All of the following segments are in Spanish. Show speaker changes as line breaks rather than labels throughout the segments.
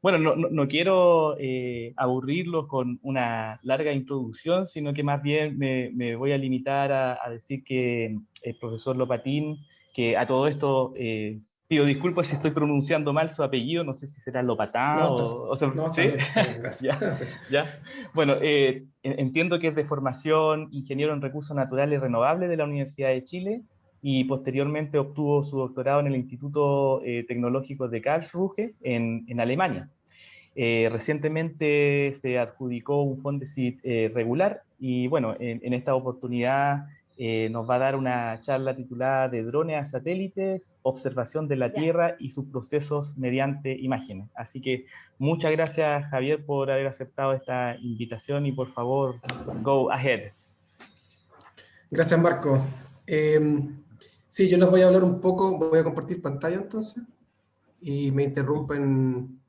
Bueno, no quiero aburrirlos con una larga introducción, sino que más bien me voy a limitar a decir que el profesor Lopatín, que a todo esto pido disculpas si estoy pronunciando mal su apellido, no sé si será Lopatá
No, no,
¿sí?
está bien, gracias.
Ya,
Sí.
ya. Bueno, entiendo que es de formación ingeniero en recursos naturales renovables de la Universidad de Chile y posteriormente obtuvo su doctorado en el Instituto Tecnológico de Karlsruhe en Alemania. Recientemente se adjudicó un Fondesit regular y bueno, en esta oportunidad nos va a dar una charla titulada de drones a satélites, observación de la Tierra y sus procesos mediante imágenes. Así que muchas gracias, Javier, por haber aceptado esta invitación y por favor, go ahead.
Gracias, Marco. Sí, yo les voy a hablar un poco, voy a compartir pantalla entonces, y me interrumpen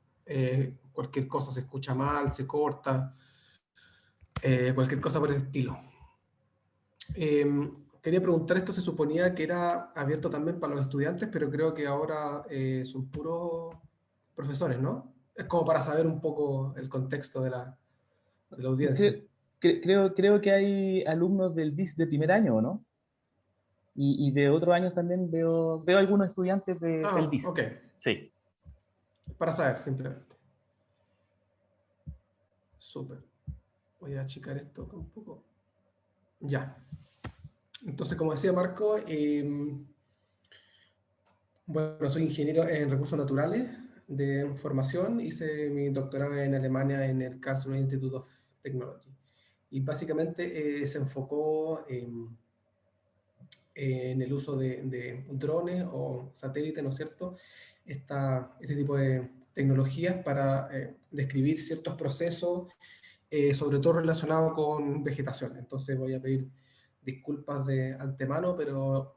cualquier cosa, se escucha mal, se corta, cualquier cosa por el estilo. Quería preguntar, esto se suponía que era abierto también para los estudiantes, pero creo que ahora son puros profesores, ¿no? Es como para saber un poco el contexto de la
Creo,
audiencia.
creo que hay alumnos del BIS de primer año, ¿no? Y de otros años también veo algunos estudiantes del
Ah,
BIS.
ok,
Sí.
para saber simplemente. Súper. Voy a achicar esto acá un poco. Ya. Entonces, como decía Marco, bueno, soy ingeniero en recursos naturales de formación. Hice mi doctorado en Alemania en el Karlsruhe Institute of Technology. Y básicamente se enfocó en el uso de drones o satélites, ¿no es cierto? Este tipo de tecnologías para describir ciertos procesos, sobre todo relacionados con vegetación. Entonces voy a pedir disculpas de antemano, pero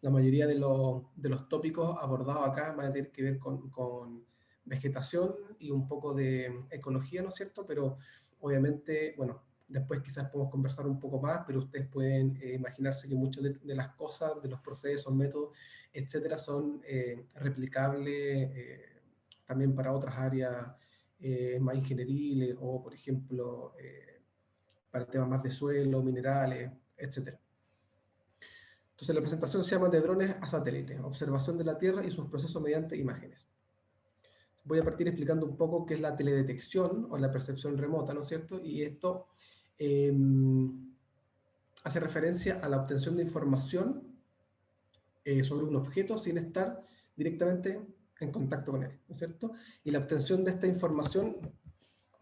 la mayoría de los tópicos abordados acá van a tener que ver con vegetación y un poco de ecología, ¿no es cierto? Pero obviamente, bueno, después quizás podemos conversar un poco más, pero ustedes pueden imaginarse que muchas de las cosas, de los procesos, métodos, etcétera, son replicables también para otras áreas más ingenieriles o, por ejemplo, para temas más de suelo, minerales, etcétera. Entonces la presentación se llama de drones a satélites, observación de la Tierra y sus procesos mediante imágenes. Voy a partir explicando un poco qué es la teledetección o la percepción remota, ¿no es cierto? Y esto eh, hace referencia a la obtención de información sobre un objeto sin estar directamente en contacto con él, ¿no es cierto? Y la obtención de esta información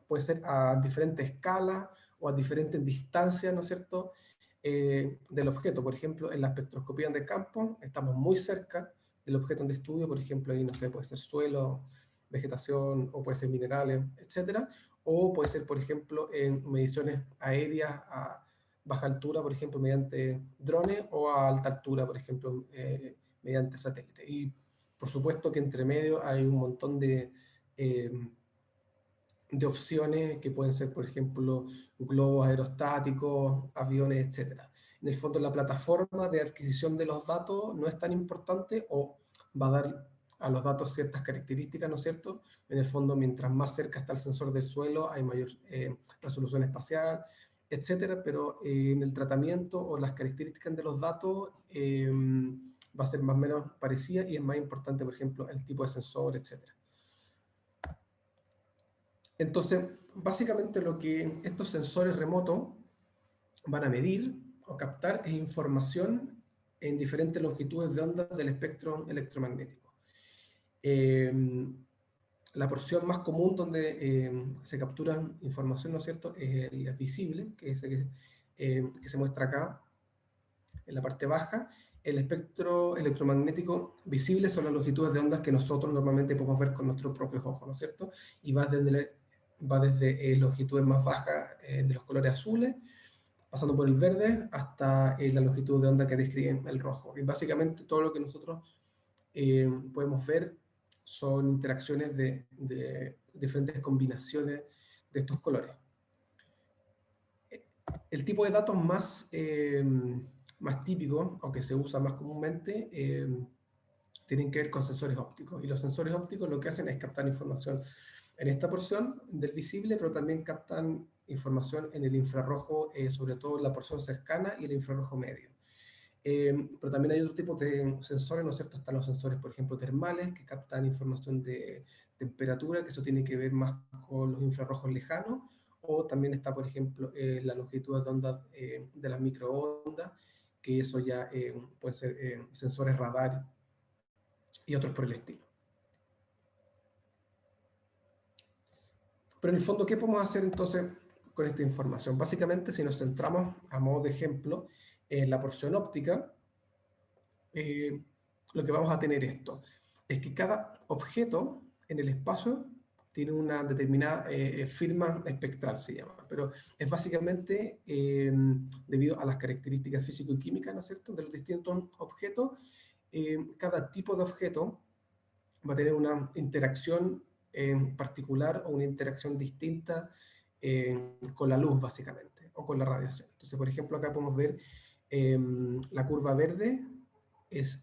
puede ser a diferentes escalas o a diferentes distancias, ¿no es cierto?, del objeto. Por ejemplo, en la espectroscopía de campo estamos muy cerca del objeto de estudio, por ejemplo, ahí, no sé, puede ser suelo, vegetación, o puede ser minerales, etcétera, o puede ser, por ejemplo, en mediciones aéreas a baja altura, por ejemplo, mediante drones, o a alta altura, por ejemplo, mediante satélite. Y por supuesto que entre medio hay un montón de opciones que pueden ser, por ejemplo, globos aerostáticos, aviones, etcétera. En el fondo, la plataforma de adquisición de los datos no es tan importante o va a dar a los datos ciertas características, ¿no es cierto? En el fondo, mientras más cerca está el sensor del suelo, hay mayor resolución espacial, etcétera, pero en el tratamiento o las características de los datos va a ser más o menos parecida y es más importante, por ejemplo, el tipo de sensor, etcétera. Entonces, básicamente lo que estos sensores remotos van a medir o captar es información en diferentes longitudes de ondas del espectro electromagnético. La porción más común donde se captura información, ¿no es cierto?, es el visible, que es el que se muestra acá en la parte baja. El espectro electromagnético visible son las longitudes de ondas que nosotros normalmente podemos ver con nuestros propios ojos, ¿no es cierto? Y va desde longitudes más bajas de los colores azules, pasando por el verde, hasta la longitud de onda que describe el rojo. Y básicamente todo lo que nosotros podemos ver son interacciones de diferentes combinaciones de estos colores. El tipo de datos más típico, o que se usa más comúnmente, tienen que ver con sensores ópticos. Y los sensores ópticos lo que hacen es captar información en esta porción del visible, pero también captan información en el infrarrojo, sobre todo en la porción cercana y el infrarrojo medio. Pero también hay otro tipo de sensores, ¿no es cierto? Están los sensores, por ejemplo, termales, que captan información de temperatura, que eso tiene que ver más con los infrarrojos lejanos, o también está, por ejemplo, la longitud de onda de las microondas, que eso ya puede ser sensores radar y otros por el estilo. Pero en el fondo, ¿qué podemos hacer entonces con esta información? Básicamente, si nos centramos a modo de ejemplo en la porción óptica, lo que vamos a tener esto es que cada objeto en el espacio tiene una determinada firma espectral, se llama, pero es básicamente debido a las características físico y químicas, ¿no es cierto?, de los distintos objetos. Cada tipo de objeto va a tener una interacción particular o una interacción distinta con la luz, básicamente, o con la radiación. Entonces, por ejemplo, acá podemos ver la curva verde, es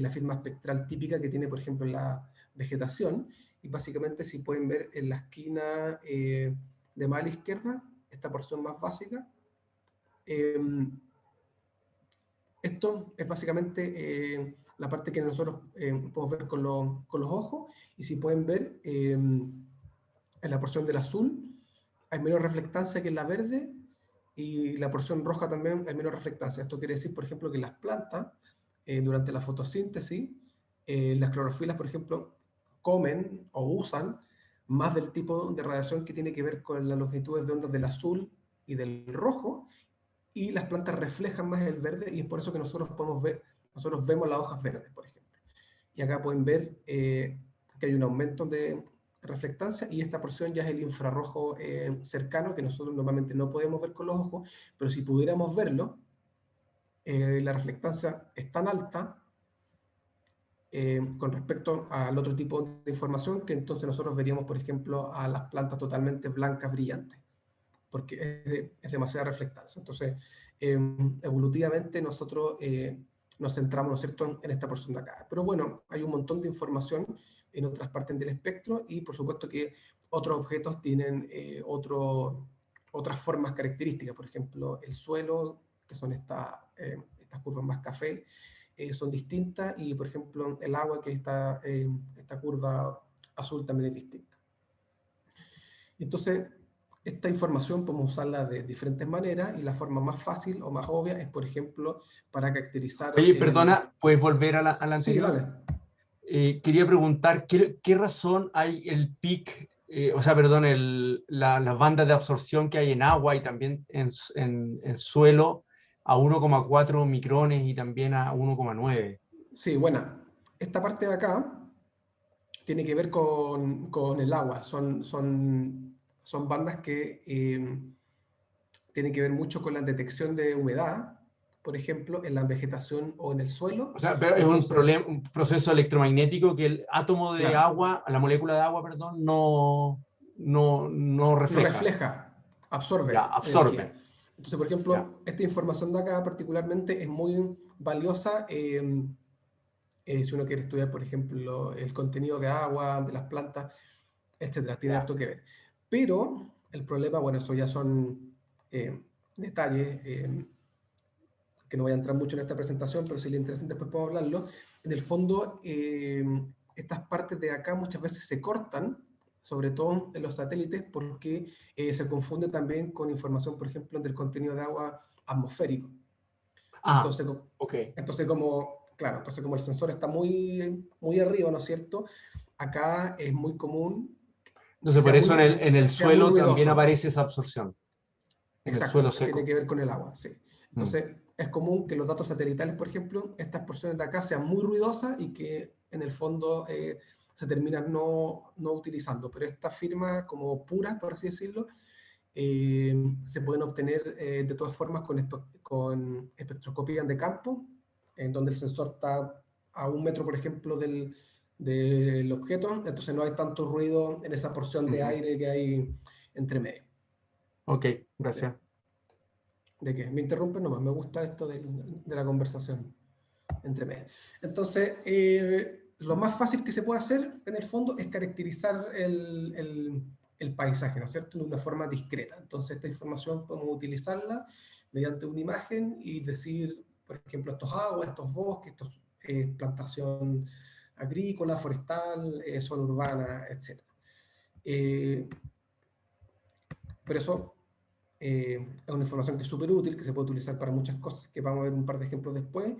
la firma espectral típica que tiene, por ejemplo, la vegetación, y básicamente, si pueden ver en la esquina de más a la izquierda, esta porción más básica, esto es básicamente la parte que nosotros podemos ver con los ojos, y si pueden ver en la porción del azul hay menos reflectancia que en la verde, y la porción roja también hay menos reflectancia. Esto quiere decir, por ejemplo, que las plantas, durante la fotosíntesis, las clorofilas, por ejemplo, comen o usan más del tipo de radiación que tiene que ver con las longitudes de ondas del azul y del rojo, y las plantas reflejan más el verde, y es por eso que nosotros vemos las hojas verdes, por ejemplo. Y acá pueden ver que hay un aumento de reflectancia, y esta porción ya es el infrarrojo cercano, que nosotros normalmente no podemos ver con los ojos, pero si pudiéramos verlo, la reflectancia es tan alta con respecto al otro tipo de información, que entonces nosotros veríamos, por ejemplo, a las plantas totalmente blancas, brillantes, porque es demasiada reflectancia. Entonces, evolutivamente nosotros nos centramos, ¿no es cierto?, en esta porción de acá. Pero bueno, hay un montón de información en otras partes del espectro, y por supuesto que otros objetos tienen otras formas características. Por ejemplo, el suelo, que son estas curvas más café, son distintas, y por ejemplo el agua, que está esta curva azul, también es distinta. Entonces, esta información podemos usarla de diferentes maneras, y la forma más fácil o más obvia es, por ejemplo, para caracterizar...
Oye, perdona, ¿puedes volver a la
Sí,
anterior?
dale.
Quería preguntar, ¿qué razón hay el peak, o sea, perdón, las bandas de absorción que hay en agua y también en suelo a 1,4 micrones y también a 1,9?
Sí, bueno, esta parte de acá tiene que ver con el agua. Son bandas que tienen que ver mucho con la detección de humedad, por ejemplo, en la vegetación o en el suelo.
O sea, pero es
Entonces,
un proceso electromagnético que el átomo de
claro,
agua, la molécula de agua, perdón, no
no
refleja.
refleja,
Ya,
absorbe energía.
absorbe.
Entonces, por
Ya.
ejemplo, esta información de acá particularmente es muy valiosa si uno quiere estudiar, por ejemplo, el contenido de agua, de las plantas, etcétera. Tiene
Ya.
harto que ver. Pero el problema, bueno, eso ya son detalles que no voy a entrar mucho en esta presentación, pero si le interesa después puedo hablarlo. En el fondo, estas partes de acá muchas veces se cortan, sobre todo en los satélites, porque se confunde también con información, por ejemplo, del contenido de agua atmosférico.
Ah,
Entonces,
ok.
entonces como el sensor está muy arriba, ¿no es cierto? Acá es muy común que
Entonces, por eso en el
sea muy
suelo también
ruidoso.
aparece esa absorción. En el
Exacto,
suelo
porque tiene
seco.
que ver con el agua, sí.
Mm.
Entonces, es común que los datos satelitales, por ejemplo, estas porciones de acá sean muy ruidosas, y que en el fondo se terminan no utilizando. Pero estas firmas como puras, por así decirlo, se pueden obtener de todas formas con espectroscopía de campo, en donde el sensor está a 1 metro, por ejemplo, del objeto. Entonces no hay tanto ruido en esa porción de
Ujú.
aire que hay entre medio.
Ok,
¿Ya?
gracias.
¿De qué? Me interrumpen nomás, me gusta esto de la conversación entre medio. Entonces, lo más fácil que se puede hacer, en el fondo, es caracterizar el paisaje, ¿no es cierto?, de una forma discreta. Entonces, esta información podemos utilizarla mediante una imagen y decir, por ejemplo, estos aguas, estos bosques, estos plantación agrícola, forestal, zona urbana, etc. Por eso es una información que es súper útil, que se puede utilizar para muchas cosas, que vamos a ver un par de ejemplos después,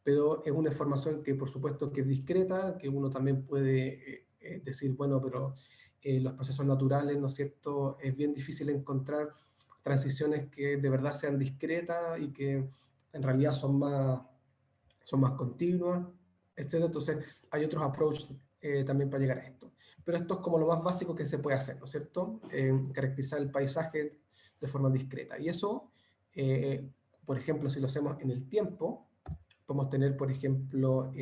pero es una información que por supuesto que es discreta, que uno también puede decir, bueno, pero los procesos naturales, ¿no es cierto?, es bien difícil encontrar transiciones que de verdad sean discretas y que en realidad son más continuas, etc. Entonces hay otros approaches también para llegar a esto. Pero esto es como lo más básico que se puede hacer, ¿no es cierto? Caracterizar el paisaje de forma discreta. Y eso, por ejemplo, si lo hacemos en el tiempo, podemos tener, por ejemplo,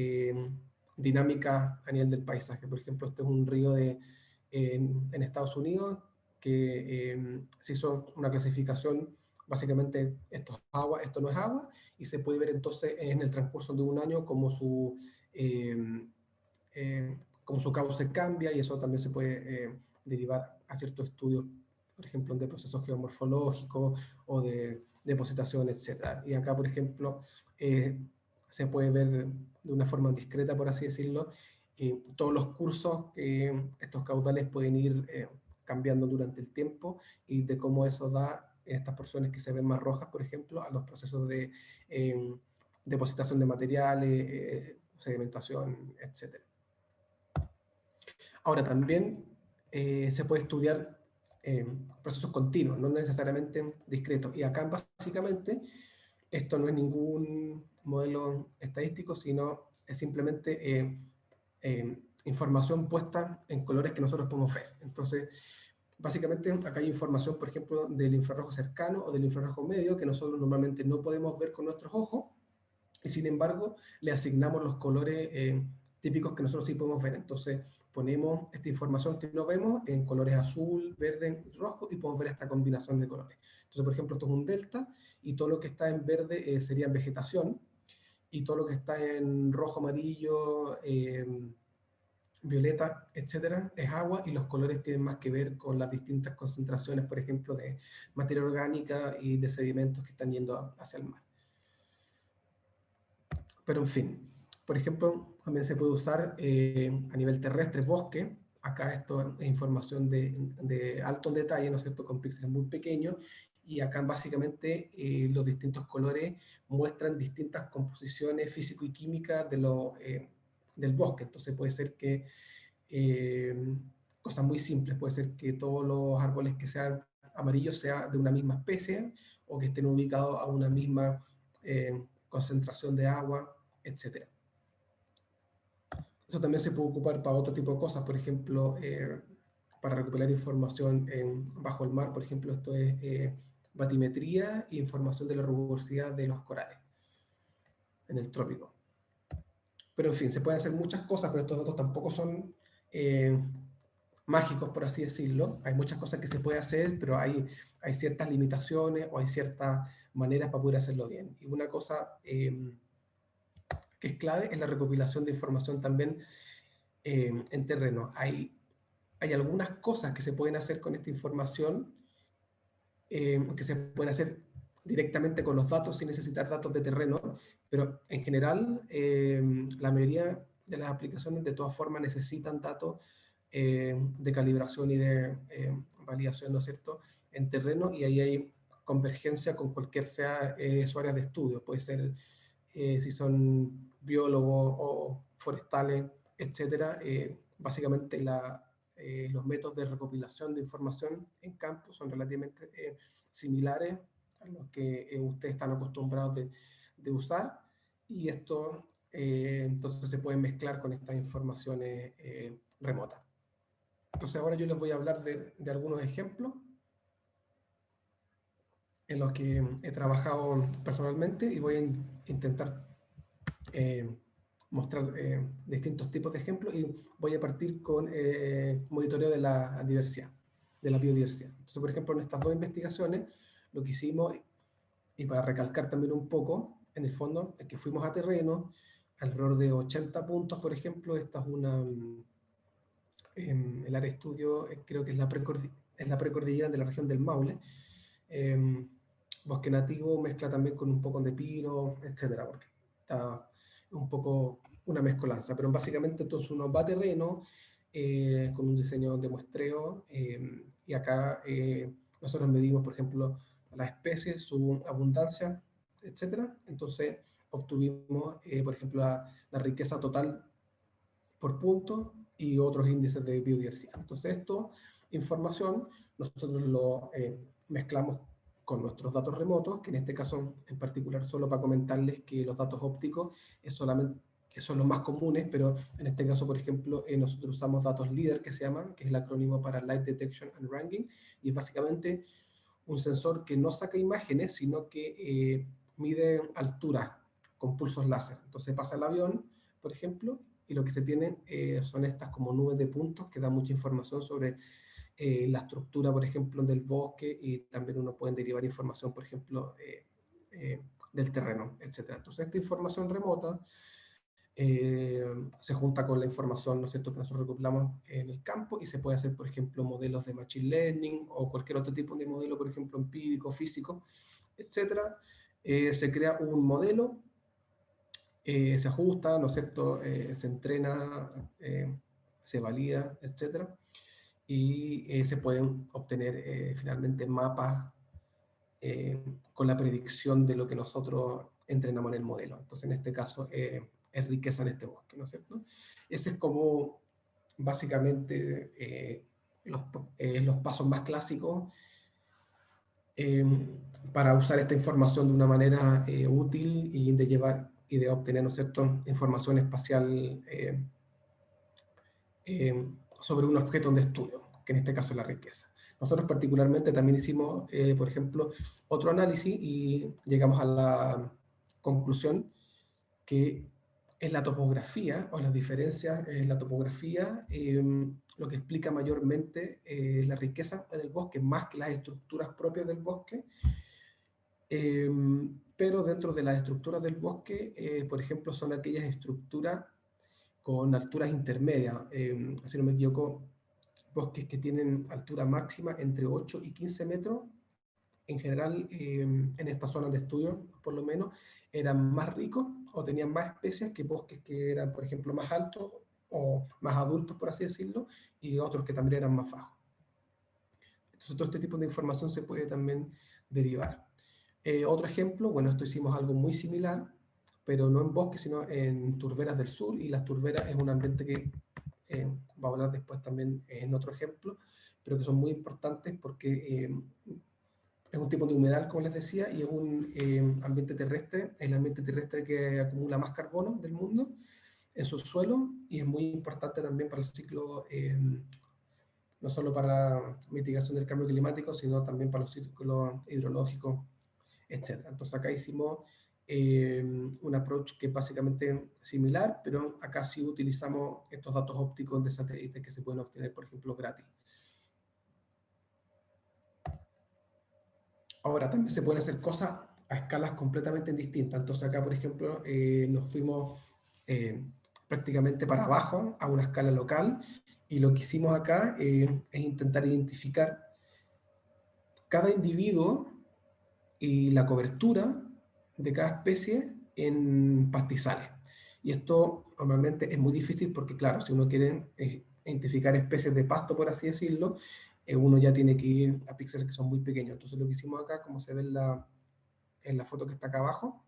dinámica a nivel del paisaje. Por ejemplo, este es un río en Estados Unidos que se hizo una clasificación, básicamente esto es agua, esto no es agua, y se puede ver entonces en el transcurso de un año cómo su cauce cambia, y eso también se puede derivar a ciertos estudios, por ejemplo, de procesos geomorfológicos o de depositación, etc. Y acá, por ejemplo, se puede ver de una forma discreta, por así decirlo, todos los cursos que estos caudales pueden ir cambiando durante el tiempo y de cómo eso da en estas porciones que se ven más rojas, por ejemplo, a los procesos de depositación de materiales, sedimentación, etc. Ahora, también se puede estudiar procesos continuos, no necesariamente discretos. Y acá, básicamente, esto no es ningún modelo estadístico, sino es simplemente información puesta en colores que nosotros podemos ver. Entonces, básicamente, acá hay información, por ejemplo, del infrarrojo cercano o del infrarrojo medio, que nosotros normalmente no podemos ver con nuestros ojos, y sin embargo, le asignamos los colores típicos que nosotros sí podemos ver. Entonces, ponemos esta información que no vemos en colores azul, verde y rojo, y podemos ver esta combinación de colores. Entonces, por ejemplo, esto es un delta, y todo lo que está en verde sería vegetación, y todo lo que está en rojo, amarillo, violeta, etcétera, es agua, y los colores tienen más que ver con las distintas concentraciones, por ejemplo, de materia orgánica y de sedimentos que están yendo hacia el mar. Pero en fin, por ejemplo, también se puede usar a nivel terrestre, bosque. Acá esto es información de alto detalle, ¿no es cierto?, con píxeles muy pequeños, y acá básicamente los distintos colores muestran distintas composiciones físico y químicas del bosque. Entonces puede ser que cosas muy simples, puede ser que todos los árboles que sean amarillos sean de una misma especie, o que estén ubicados a una misma concentración de agua, etc. Eso también se puede ocupar para otro tipo de cosas, por ejemplo, para recopilar información bajo el mar. Por ejemplo, esto es batimetría e información de la rugosidad de los corales en el trópico. Pero en fin, se pueden hacer muchas cosas, pero estos datos tampoco son mágicos, por así decirlo. Hay muchas cosas que se puede hacer, pero hay ciertas limitaciones o hay ciertas maneras para poder hacerlo bien. Y una cosa que es clave es la recopilación de información también en terreno. Hay algunas cosas que se pueden hacer con esta información, que se pueden hacer directamente con los datos sin necesitar datos de terreno, pero en general la mayoría de las aplicaciones de todas formas necesitan datos de calibración y de validación, ¿no es cierto?, en terreno, y ahí hay convergencia con cualquier sea su área de estudio. Puede ser si son biólogos o forestales, etcétera. Básicamente los métodos de recopilación de información en campo son relativamente similares a los que ustedes están acostumbrados de usar, y esto entonces se puede mezclar con estas informaciones remotas. Entonces ahora yo les voy a hablar de algunos ejemplos en los que he trabajado personalmente, y voy a intentar mostrar distintos tipos de ejemplos, y voy a partir con monitoreo de la diversidad, de la biodiversidad. Entonces, por ejemplo, en estas dos investigaciones, lo que hicimos, y para recalcar también un poco, en el fondo, es que fuimos a terreno, alrededor de 80 puntos, por ejemplo. Esta es una, el área de estudio, creo que es la precordillera de la región del Maule. Bosque nativo mezcla también con un poco de pino, etcétera, porque está un poco una mezcolanza, pero básicamente entonces uno va a terreno con un diseño de muestreo, y acá nosotros medimos, por ejemplo, las especies, su abundancia, etcétera. Entonces obtuvimos, por ejemplo, la riqueza total por punto y otros índices de biodiversidad. Entonces, información, nosotros lo mezclamos con nuestros datos remotos, que en este caso en particular, solo para comentarles que los datos ópticos son los más comunes, pero en este caso, por ejemplo, nosotros usamos datos LIDAR, que se llaman, que es el acrónimo para Light Detection and Ranking, y es básicamente un sensor que no saca imágenes, sino que mide altura con pulsos láser. Entonces pasa el avión, por ejemplo, y lo que se tienen son estas como nubes de puntos que dan mucha información sobre la estructura, por ejemplo, del bosque, y también uno puede derivar información, por ejemplo, del terreno, etc. Entonces esta información remota se junta con la información, ¿no es cierto?, que nosotros recopilamos en el campo, y se puede hacer, por ejemplo, modelos de Machine Learning o cualquier otro tipo de modelo, por ejemplo, empírico, físico, etc. Se crea un modelo, se ajusta, ¿no es cierto?, se entrena, se valida, etc. Y se pueden obtener finalmente mapas con la predicción de lo que nosotros entrenamos en el modelo. Entonces, en este caso, es riqueza en este bosque, ¿no es cierto? Ese es como básicamente los pasos más clásicos para usar esta información de una manera útil y de llevar y de obtener, ¿no es cierto?, información espacial sobre un objeto de estudio, que en este caso es la riqueza. Nosotros particularmente también hicimos, por ejemplo, otro análisis y llegamos a la conclusión que es la topografía o las diferencias en la topografía lo que explica mayormente la riqueza del bosque, más que las estructuras propias del bosque. Pero dentro de las estructuras del bosque, por ejemplo, son aquellas estructuras con alturas intermedias, si no me equivoco, bosques que tienen altura máxima entre 8 y 15 metros, en general, en estas zonas de estudio, por lo menos, eran más ricos o tenían más especies que bosques que eran, por ejemplo, más altos o más adultos, por así decirlo, y otros que también eran más bajos. Entonces, todo este tipo de información se puede también derivar. Otro ejemplo, bueno, esto hicimos algo muy similar, pero no en bosques, sino en turberas del sur, y las turberas es un ambiente que va a hablar después también en otro ejemplo, pero que son muy importantes porque es un tipo de humedal, como les decía, y es un ambiente terrestre, el ambiente terrestre que acumula más carbono del mundo en su suelo, y es muy importante también para el ciclo, no solo para la mitigación del cambio climático, sino también para los ciclos hidrológicos, etc. Entonces acá hicimos un approach que es básicamente similar, pero acá sí utilizamos estos datos ópticos de satélites que se pueden obtener, por ejemplo, gratis. Ahora, también se pueden hacer cosas a escalas completamente distintas. Entonces acá, por ejemplo, nos fuimos prácticamente para abajo, a una escala local, y lo que hicimos acá es intentar identificar cada individuo y la cobertura de cada especie en pastizales. Y esto normalmente es muy difícil porque, claro, si uno quiere identificar especies de pasto, por así decirlo, uno ya tiene que ir a píxeles que son muy pequeños. Entonces lo que hicimos acá, como se ve en la foto que está acá abajo,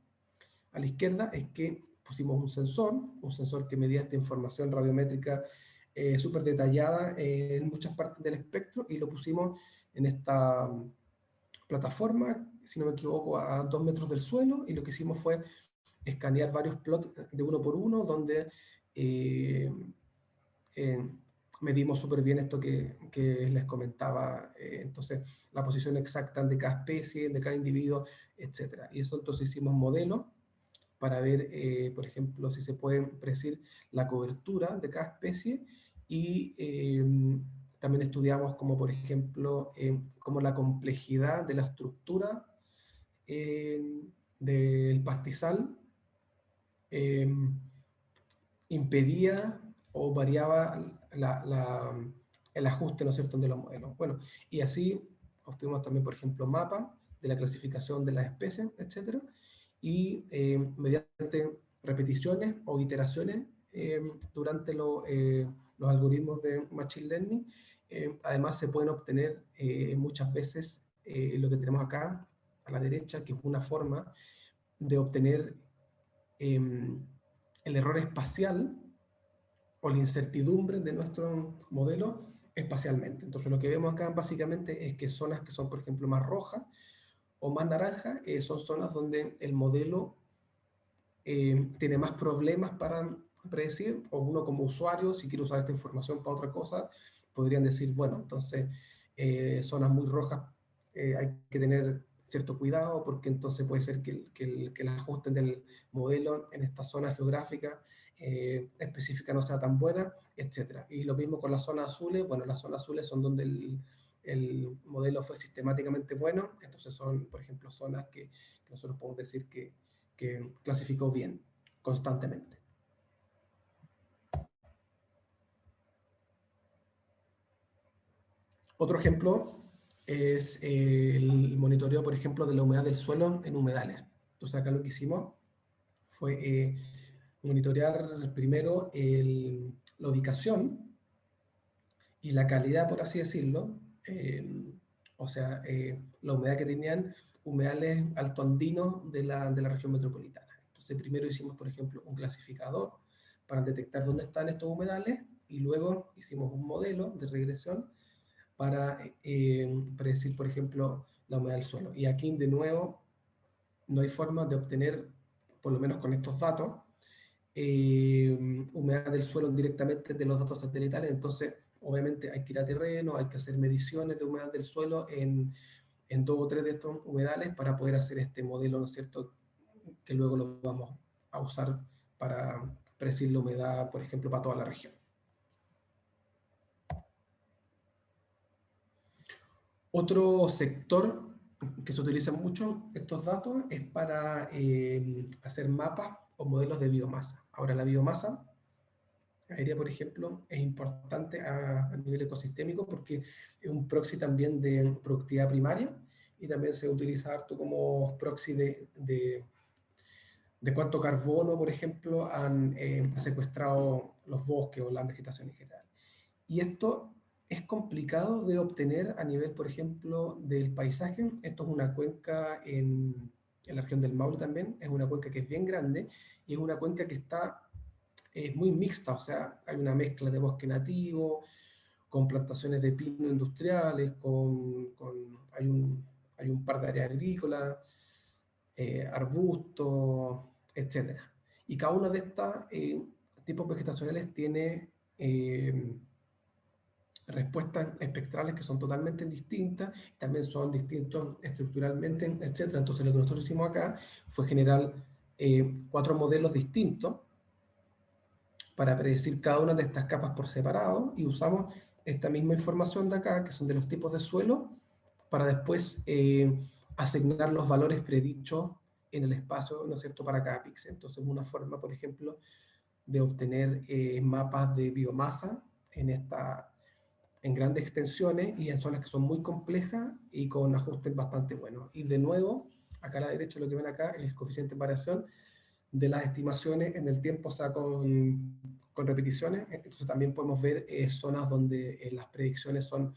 a la izquierda, es que pusimos un sensor que medía esta información radiométrica súper detallada en muchas partes del espectro, y lo pusimos en esta plataforma, si no me equivoco, a 2 metros del suelo, y lo que hicimos fue escanear varios plots de uno por uno, donde medimos súper bien esto que les comentaba, entonces la posición exacta de cada especie, de cada individuo, etc. Y eso entonces hicimos modelos para ver, por ejemplo, si se puede predecir la cobertura de cada especie, y también estudiamos como, por ejemplo, como la complejidad de la estructura del pastizal impedía o variaba el ajuste, ¿no es cierto?, de los modelos. Bueno, y así obtuvimos también, por ejemplo, mapas de la clasificación de las especies, etcétera, y mediante repeticiones o iteraciones durante los algoritmos de Machine Learning, además se pueden obtener muchas veces lo que tenemos acá a la derecha, que es una forma de obtener el error espacial o la incertidumbre de nuestro modelo espacialmente. Entonces lo que vemos acá básicamente es que zonas que son, por ejemplo, más rojas o más naranjas, son zonas donde el modelo tiene más problemas para predecir, o uno como usuario, si quiere usar esta información para otra cosa, podrían decir, bueno, entonces zonas muy rojas hay que tener cierto cuidado, porque entonces puede ser que el ajuste del modelo en esta zona geográfica específica no sea tan buena, etc. Y lo mismo con las zonas azules. Bueno, las zonas azules son donde el modelo fue sistemáticamente bueno, entonces son, por ejemplo, zonas que nosotros podemos decir que clasificó bien, constantemente. Otro ejemplo es el monitoreo, por ejemplo, de la humedad del suelo en humedales. Entonces acá lo que hicimos fue monitorear primero la ubicación y la calidad, por así decirlo, o sea, la humedad que tenían humedales altoandinos de la región metropolitana. Entonces primero hicimos, por ejemplo, un clasificador para detectar dónde están estos humedales, y luego hicimos un modelo de regresión para predecir, por ejemplo, la humedad del suelo. Y aquí, de nuevo, no hay forma de obtener, por lo menos con estos datos, humedad del suelo directamente de los datos satelitales. Entonces, obviamente hay que ir a terreno, hay que hacer mediciones de humedad del suelo en 2 o 3 de estos humedales para poder hacer este modelo, ¿no es cierto?, que luego lo vamos a usar para predecir la humedad, por ejemplo, para toda la región. Otro sector que se utiliza mucho estos datos es para hacer mapas o modelos de biomasa. Ahora, la biomasa aérea, por ejemplo, es importante a nivel ecosistémico porque es un proxy también de productividad primaria, y también se utiliza harto como proxy de cuánto carbono, por ejemplo, han secuestrado los bosques o la vegetación en general. Y esto es complicado de obtener a nivel, por ejemplo, del paisaje. Esto es una cuenca en la región del Maule también, es una cuenca que es bien grande, y es una cuenca que es muy mixta, o sea, hay una mezcla de bosque nativo, con plantaciones de pino industriales, hay un par de áreas agrícolas, arbustos, etc. Y cada una de estos tipos vegetacionales tiene respuestas espectrales que son totalmente distintas, también son distintos estructuralmente, etc. Entonces lo que nosotros hicimos acá fue generar 4 modelos distintos para predecir cada una de estas capas por separado, y usamos esta misma información de acá, que son de los tipos de suelo, para después asignar los valores predichos en el espacio, ¿no es cierto?, para cada píxel. Entonces, una forma, por ejemplo, de obtener mapas de biomasa en grandes extensiones y en zonas que son muy complejas y con ajustes bastante buenos. Y de nuevo, acá a la derecha, lo que ven acá es el coeficiente de variación de las estimaciones en el tiempo, o sea, con repeticiones. Entonces también podemos ver zonas donde las predicciones son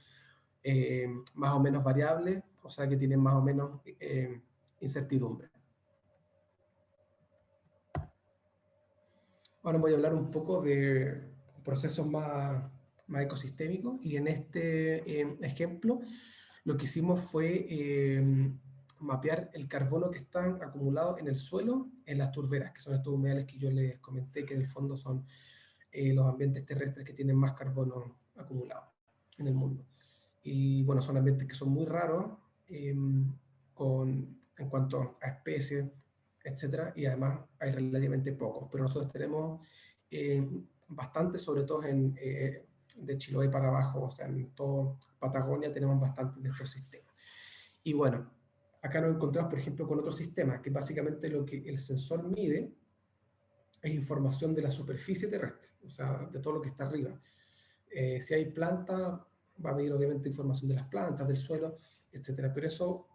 más o menos variables, o sea, que tienen más o menos incertidumbre. Ahora voy a hablar un poco de procesos más ecosistémicos, y en este ejemplo lo que hicimos fue mapear el carbono que está acumulado en el suelo, en las turberas, que son estos humedales que yo les comenté, que en el fondo son los ambientes terrestres que tienen más carbono acumulado en el mundo. Y bueno, son ambientes que son muy raros en cuanto a especies, etcétera, y además hay relativamente pocos, pero nosotros tenemos bastantes, sobre todo de Chiloé para abajo, o sea, en toda Patagonia tenemos bastantes de estos sistemas. Y bueno, acá nos encontramos, por ejemplo, con otro sistema, que básicamente lo que el sensor mide es información de la superficie terrestre, o sea, de todo lo que está arriba. Si hay planta, va a medir obviamente información de las plantas, del suelo, etcétera. Pero eso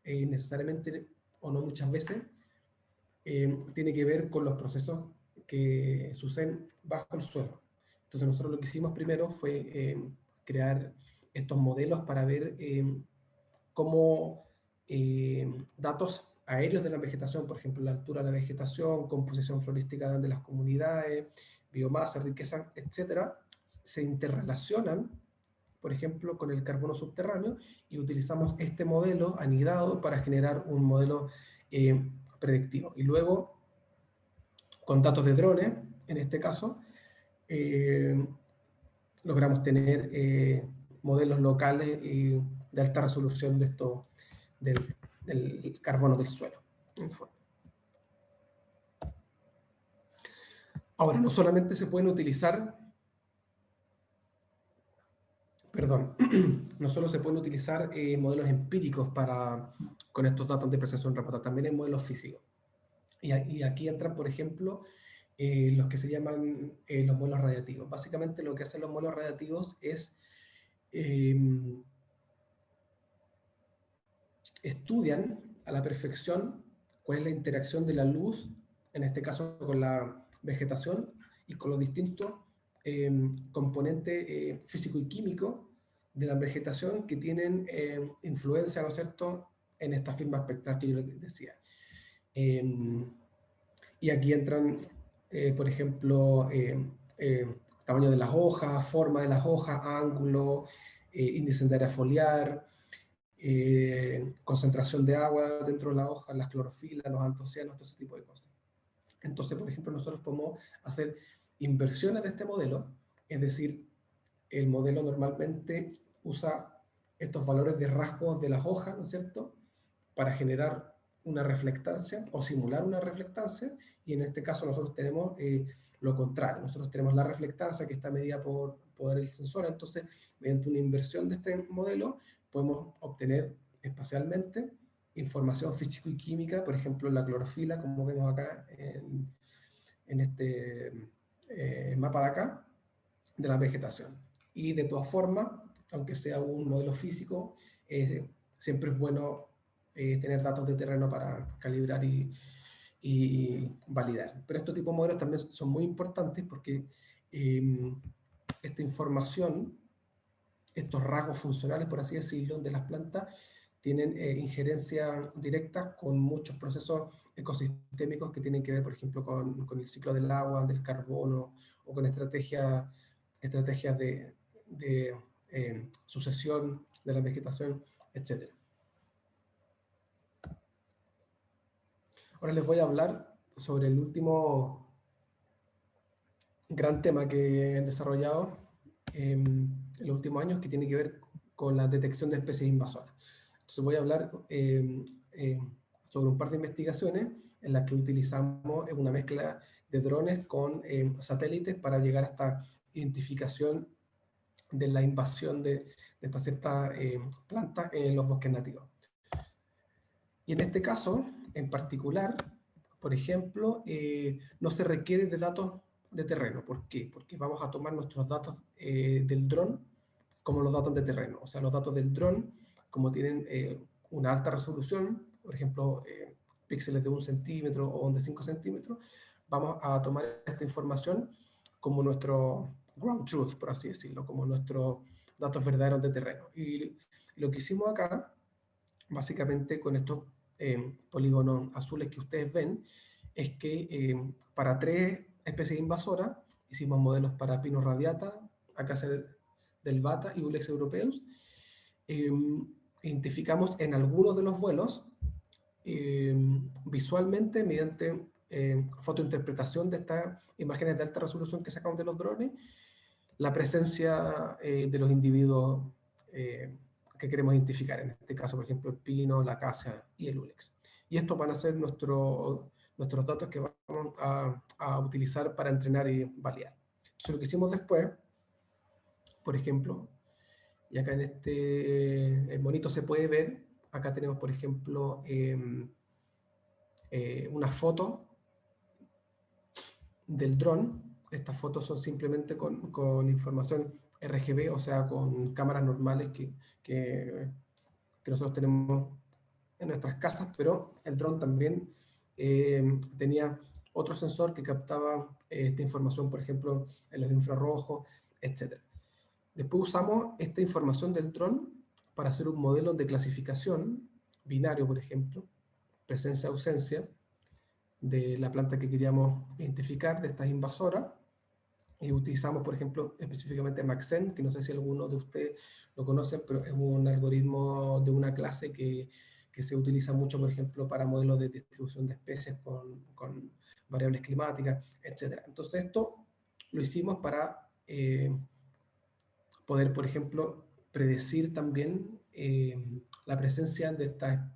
necesariamente, o no muchas veces, tiene que ver con los procesos que suceden bajo el suelo. Entonces nosotros lo que hicimos primero fue crear estos modelos para ver cómo datos aéreos de la vegetación, por ejemplo, la altura de la vegetación, composición florística de las comunidades, biomasa, riqueza, etcétera, se interrelacionan, por ejemplo, con el carbono subterráneo, y utilizamos este modelo anidado para generar un modelo predictivo. Y luego, con datos de drones, en este caso, logramos tener modelos locales de alta resolución de esto, del carbono del suelo. Ahora, no solamente se pueden utilizar, no solo se pueden utilizar modelos empíricos con estos datos de precesión remota, también hay modelos físicos. Y aquí entran, por ejemplo, los que se llaman los modelos radiativos. Básicamente lo que hacen los modelos radiativos es estudian a la perfección cuál es la interacción de la luz, en este caso con la vegetación, y con los distintos componentes físico y químico de la vegetación que tienen influencia, ¿no es cierto?, en esta firma espectral que yo les decía. Y aquí entran, por ejemplo, tamaño de las hojas, forma de las hojas, ángulo, índice de área foliar, concentración de agua dentro de la hoja, las clorofilas, los antocianos, todo ese tipo de cosas. Entonces, por ejemplo, nosotros podemos hacer inversiones de este modelo, es decir, el modelo normalmente usa estos valores de rasgos de las hojas, ¿no es cierto?, para generar una reflectancia o simular una reflectancia, y en este caso nosotros tenemos lo contrario, nosotros tenemos la reflectancia que está medida por el sensor. Entonces, mediante una inversión de este modelo, podemos obtener espacialmente información físico y química, por ejemplo, la clorofila, como vemos acá en este mapa de acá, de la vegetación. Y de todas formas, aunque sea un modelo físico, siempre es bueno tener datos de terreno para calibrar y validar. Pero estos tipos de modelos también son muy importantes porque esta información, estos rasgos funcionales, por así decirlo, de las plantas, tienen injerencia directa con muchos procesos ecosistémicos que tienen que ver, por ejemplo, con el ciclo del agua, del carbono, o con estrategias de sucesión de la vegetación, etc. Ahora les voy a hablar sobre el último gran tema que he desarrollado en los últimos años, que tiene que ver con la detección de especies invasoras. Entonces voy a hablar sobre un par de investigaciones en las que utilizamos una mezcla de drones con satélites para llegar a esta identificación de la invasión de esta cierta planta en los bosques nativos. Y en este caso, en particular, por ejemplo, no se requiere de datos de terreno. ¿Por qué? Porque vamos a tomar nuestros datos del dron como los datos de terreno. O sea, los datos del dron, como tienen una alta resolución, por ejemplo, píxeles de 1 centímetro o de 5 centímetros, vamos a tomar esta información como nuestro ground truth, por así decirlo, como nuestros datos verdaderos de terreno. Y lo que hicimos acá, básicamente con estos polígonos azules que ustedes ven, es que para 3 especies invasoras hicimos modelos para Pinus radiata, Acacia delvata y Ulex europeus. Identificamos en algunos de los vuelos visualmente, mediante fotointerpretación de estas imágenes de alta resolución que sacamos de los drones, la presencia de los individuos que queremos identificar, en este caso, por ejemplo, el pino, la acacia y el ulex. Y estos van a ser nuestros datos que vamos a utilizar para entrenar y validar. Entonces, lo que hicimos después, por ejemplo, y acá en este monito se puede ver, acá tenemos, por ejemplo, una foto del dron. Estas fotos son simplemente con información RGB, o sea, con cámaras normales que nosotros tenemos en nuestras casas, pero el dron también tenía otro sensor que captaba esta información, por ejemplo, en los infrarrojos, etc. Después usamos esta información del dron para hacer un modelo de clasificación binario, por ejemplo, presencia-ausencia, de la planta que queríamos identificar, de estas invasoras, y utilizamos, por ejemplo, específicamente Maxent, que no sé si alguno de ustedes lo conocen, pero es un algoritmo de una clase que se utiliza mucho, por ejemplo, para modelos de distribución de especies con variables climáticas, etc. Entonces esto lo hicimos para poder, por ejemplo, predecir también la presencia de estas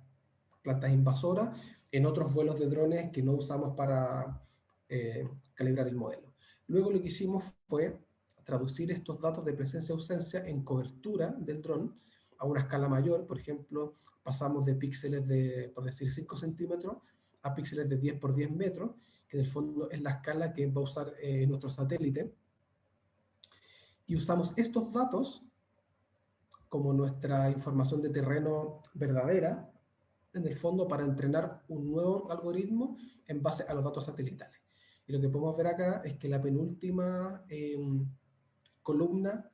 plantas invasoras en otros vuelos de drones que no usamos para calibrar el modelo. Luego lo que hicimos fue traducir estos datos de presencia-ausencia en cobertura del dron a una escala mayor. Por ejemplo, pasamos de píxeles de, por decir, 5 centímetros a píxeles de 10 por 10 metros, que en el fondo es la escala que va a usar nuestro satélite. Y usamos estos datos como nuestra información de terreno verdadera, en el fondo, para entrenar un nuevo algoritmo en base a los datos satelitales. Y lo que podemos ver acá es que la penúltima columna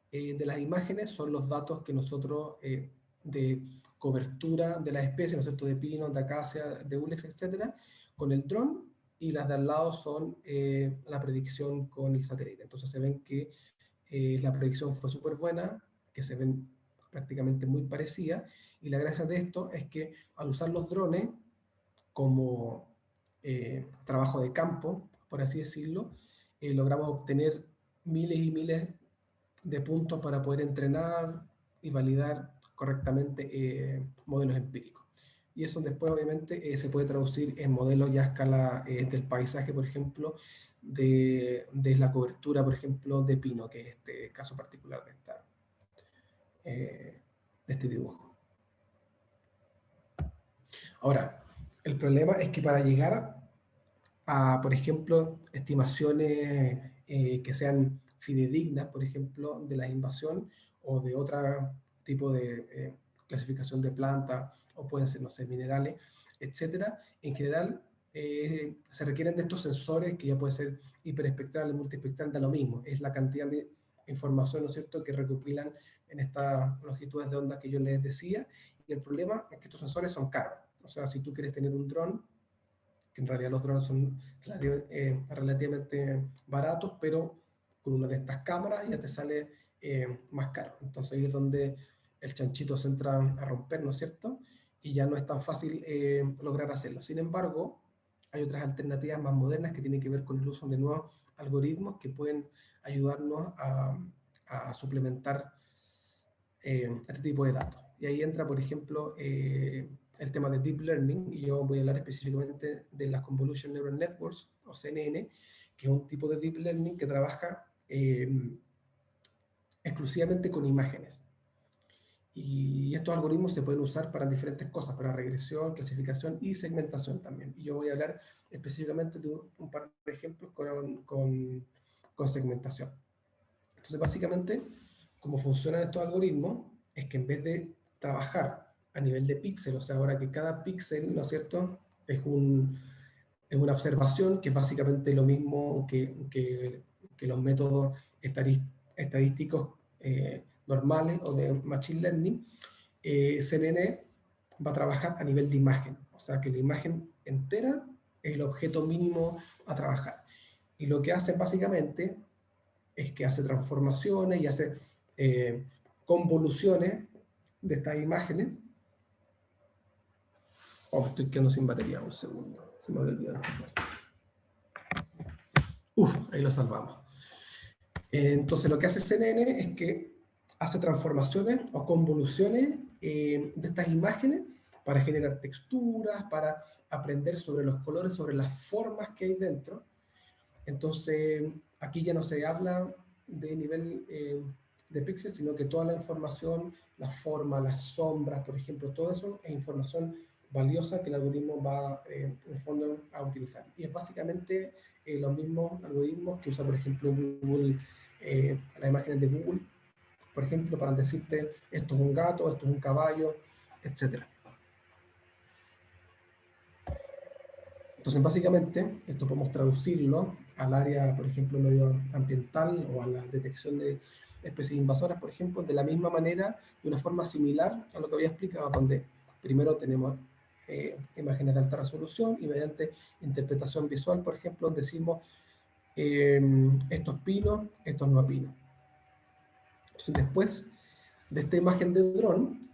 de las imágenes son los datos que nosotros de cobertura de las especies, ¿no es cierto?, de pino, de acacia, de ulex, etcétera, con el dron, y las de al lado son la predicción con el satélite. Entonces se ven que la predicción fue súper buena, que se ven prácticamente muy parecidas, y la gracia de esto es que al usar los drones como trabajo de campo, por así decirlo, logramos obtener miles y miles de puntos para poder entrenar y validar correctamente modelos empíricos. Y eso después obviamente se puede traducir en modelos ya a escala del paisaje, por ejemplo, de la cobertura, por ejemplo, de pino, que es este caso particular de este dibujo. Ahora, el problema es que para llegar a, por ejemplo, estimaciones que sean fidedignas, por ejemplo, de la invasión o de otro tipo de clasificación de plantas, o pueden ser, no sé, minerales, etcétera, en general se requieren de estos sensores que ya pueden ser hiperespectrales, multiespectrales, da lo mismo, es la cantidad de información, ¿no es cierto?, que recopilan en estas longitudes de onda que yo les decía, y el problema es que estos sensores son caros. O sea, si tú quieres tener un dron, que en realidad los drones son relativamente baratos, pero con una de estas cámaras ya te sale más caro. Entonces ahí es donde el chanchito se entra a romper, ¿no es cierto? Y ya no es tan fácil lograr hacerlo. Sin embargo, hay otras alternativas más modernas que tienen que ver con el uso de nuevos algoritmos que pueden ayudarnos a suplementar este tipo de datos. Y ahí entra, por ejemplo, el tema de Deep Learning, y yo voy a hablar específicamente de las Convolution Neural Networks, o CNN, que es un tipo de Deep Learning que trabaja exclusivamente con imágenes. Y estos algoritmos se pueden usar para diferentes cosas, para regresión, clasificación y segmentación también. Y yo voy a hablar específicamente de un par de ejemplos con segmentación. Entonces, básicamente, cómo funcionan estos algoritmos es que en vez de trabajar a nivel de píxel, o sea, ahora que cada píxel, ¿no es cierto?, es una observación, que es básicamente lo mismo que los métodos estadísticos normales o de Machine Learning, CNN va a trabajar a nivel de imagen, o sea que la imagen entera es el objeto mínimo a trabajar. Y lo que hace básicamente es que hace transformaciones y hace convoluciones de estas imágenes. Oh, me estoy quedando sin batería, un segundo, se me había olvidado esto fuera. Ahí lo salvamos. Entonces lo que hace CNN es que hace transformaciones o convoluciones de estas imágenes para generar texturas, para aprender sobre los colores, sobre las formas que hay dentro. Entonces aquí ya no se habla de nivel de píxeles, sino que toda la información, las formas, las sombras, por ejemplo, todo eso es información valiosa que el algoritmo va, en el fondo, a utilizar. Y es básicamente los mismos algoritmos que usa, por ejemplo, Google, las imágenes de Google, por ejemplo, para decirte esto es un gato, esto es un caballo, etc. Entonces, básicamente, esto podemos traducirlo al área, por ejemplo, medioambiental o a la detección de especies invasoras, por ejemplo, de la misma manera, de una forma similar a lo que había explicado, donde primero tenemos imágenes de alta resolución y mediante interpretación visual, por ejemplo, decimos estos pinos, estos no pinos. Entonces, después de esta imagen de dron,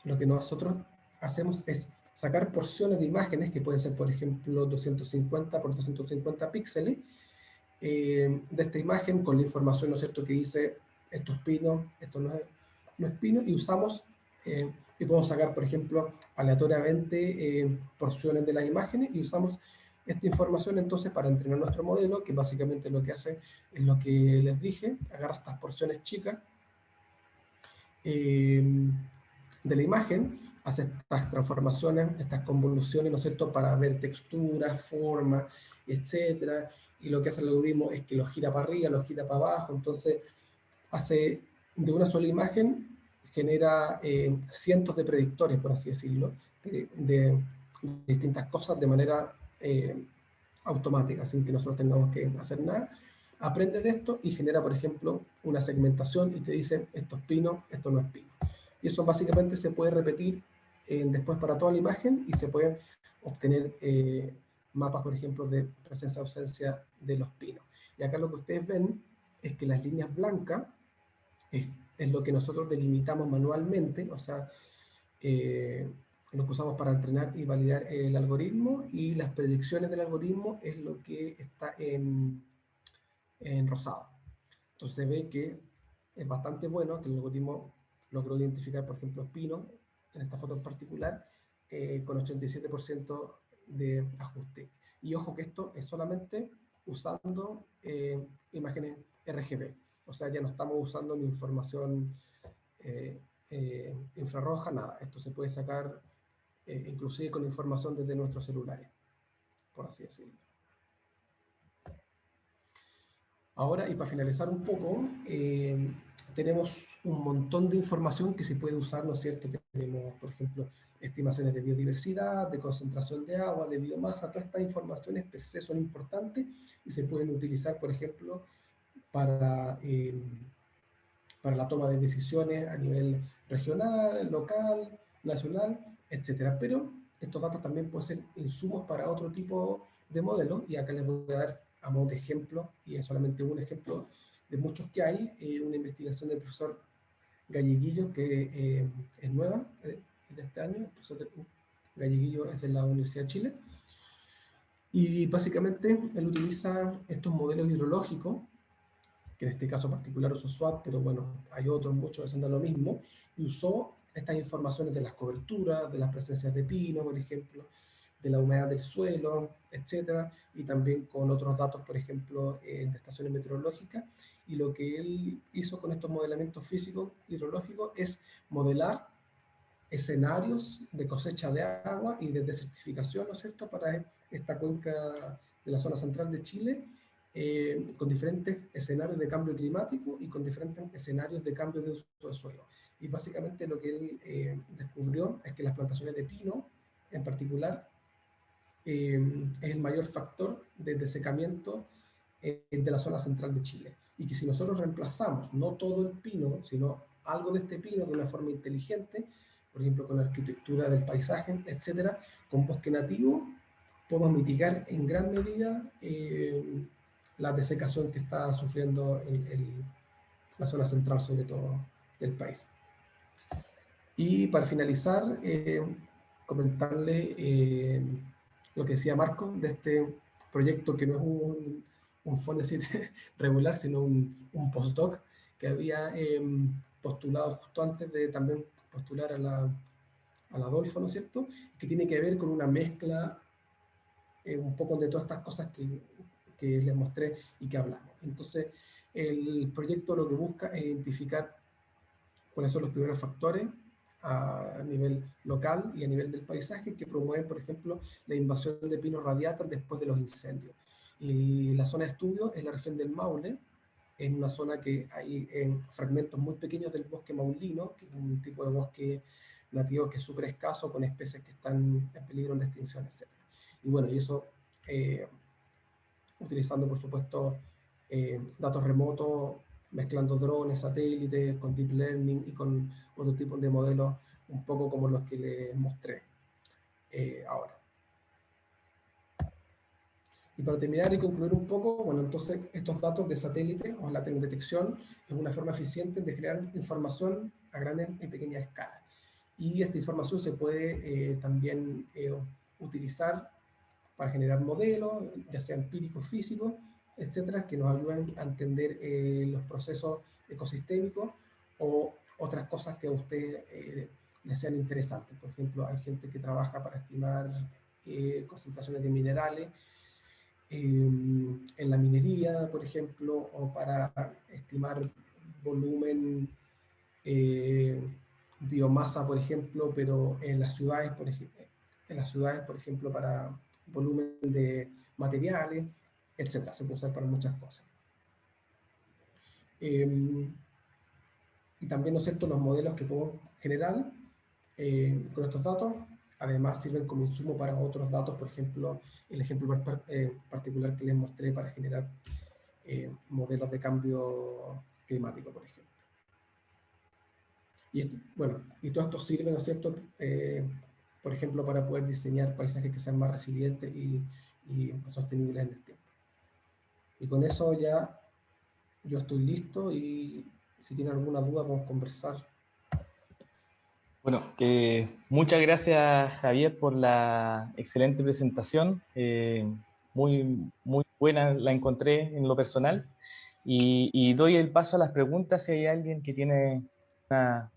lo que nosotros hacemos es sacar porciones de imágenes que pueden ser, por ejemplo, 250 por 250 píxeles de esta imagen con la información, ¿no es cierto?, que dice esto es pino, esto no es pino, y usamos y podemos sacar, por ejemplo, aleatoriamente porciones de las imágenes y usamos esta información entonces para entrenar nuestro modelo, que básicamente lo que hace es lo que les dije, agarra estas porciones chicas de la imagen, hace estas transformaciones, estas convoluciones, ¿no es cierto?, para ver texturas, formas, etcétera, y lo que hace el algoritmo es que lo gira para arriba, lo gira para abajo, entonces hace de una sola imagen, genera cientos de predictores, por así decirlo, de distintas cosas de manera automática, sin que nosotros tengamos que hacer nada. Aprende de esto y genera, por ejemplo, una segmentación y te dice esto es pino, esto no es pino. Y eso básicamente se puede repetir después para toda la imagen y se pueden obtener mapas, por ejemplo, de presencia-ausencia de los pinos. Y acá lo que ustedes ven es que las líneas blancas es lo que nosotros delimitamos manualmente, o sea, lo que usamos para entrenar y validar el algoritmo, y las predicciones del algoritmo es lo que está en rosado. Entonces se ve que es bastante bueno que el algoritmo logró identificar, por ejemplo, pino, en esta foto en particular, con 87% de ajuste. Y ojo que esto es solamente usando imágenes RGB. O sea, ya no estamos usando ni información infrarroja, nada. Esto se puede sacar inclusive con información desde nuestros celulares, por así decirlo. Ahora, y para finalizar un poco, tenemos un montón de información que se puede usar, ¿no es cierto? Tenemos, por ejemplo, estimaciones de biodiversidad, de concentración de agua, de biomasa, todas estas informaciones per se son importantes y se pueden utilizar, por ejemplo, para la toma de decisiones a nivel regional, local, nacional, etc. Pero estos datos también pueden ser insumos para otro tipo de modelos, y acá les voy a dar a modo de ejemplo, y es solamente un ejemplo de muchos que hay, una investigación del profesor Galleguillo, que es nueva, de este año. El profesor Galleguillo es de la Universidad de Chile, y básicamente él utiliza estos modelos hidrológicos, que en este caso particular usó SWAT, pero bueno, hay otros muchos que son de lo mismo, y usó estas informaciones de las coberturas, de las presencias de pino, por ejemplo, de la humedad del suelo, etcétera, y también con otros datos, por ejemplo, de estaciones meteorológicas. Y lo que él hizo con estos modelamientos físicos hidrológicos es modelar escenarios de cosecha de agua y de desertificación, ¿no es cierto?, para esta cuenca de la zona central de Chile, con diferentes escenarios de cambio climático y con diferentes escenarios de cambio de uso del suelo. Y básicamente lo que él descubrió es que las plantaciones de pino, en particular, es el mayor factor de desecamiento de la zona central de Chile. Y que si nosotros reemplazamos no todo el pino, sino algo de este pino de una forma inteligente, por ejemplo con arquitectura del paisaje, etcétera, con bosque nativo, podemos mitigar en gran medida la desecación que está sufriendo la zona central, sobre todo, del país. Y para finalizar, comentarle lo que decía Marco de este proyecto, que no es un Fondesit regular, sino un postdoc que había postulado justo antes de también postular a la Adolfo, ¿no es cierto?, que tiene que ver con una mezcla un poco de todas estas cosas que les mostré y que hablamos. Entonces, el proyecto lo que busca es identificar cuáles son los primeros factores a nivel local y a nivel del paisaje, que promueven, por ejemplo, la invasión de pinos radiata después de los incendios. Y la zona de estudio es la región del Maule, es una zona que hay fragmentos muy pequeños del bosque maulino, que es un tipo de bosque nativo que es súper escaso, con especies que están en peligro de extinción, etc. Y bueno, y eso utilizando, por supuesto, datos remotos, mezclando drones, satélites, con deep learning y con otro tipo de modelos, un poco como los que les mostré ahora. Y para terminar y concluir un poco, bueno, entonces estos datos de satélite o la detección es una forma eficiente de crear información a grandes y pequeñas escalas. Y esta información se puede también utilizar para generar modelos, ya sea empíricos, físicos, etcétera, que nos ayuden a entender los procesos ecosistémicos o otras cosas que a ustedes les sean interesantes. Por ejemplo, hay gente que trabaja para estimar concentraciones de minerales en la minería, por ejemplo, o para estimar volumen, biomasa, por ejemplo, pero en las ciudades, por ejemplo, para volumen de materiales, etcétera. Se puede usar para muchas cosas. Y también, ¿no es cierto?, los modelos que podemos generar con estos datos, además sirven como insumo para otros datos, por ejemplo, el ejemplo particular que les mostré para generar modelos de cambio climático, por ejemplo. Y bueno, y todo esto sirve, ¿no es cierto?, por ejemplo, para poder diseñar paisajes que sean más resilientes y sostenibles en el tiempo. Y con eso ya yo estoy listo y si tienen alguna duda podemos conversar.
Bueno, muchas gracias, Javier, por la excelente presentación. Muy buena la encontré en lo personal. Y doy el paso a las preguntas si hay alguien que tiene una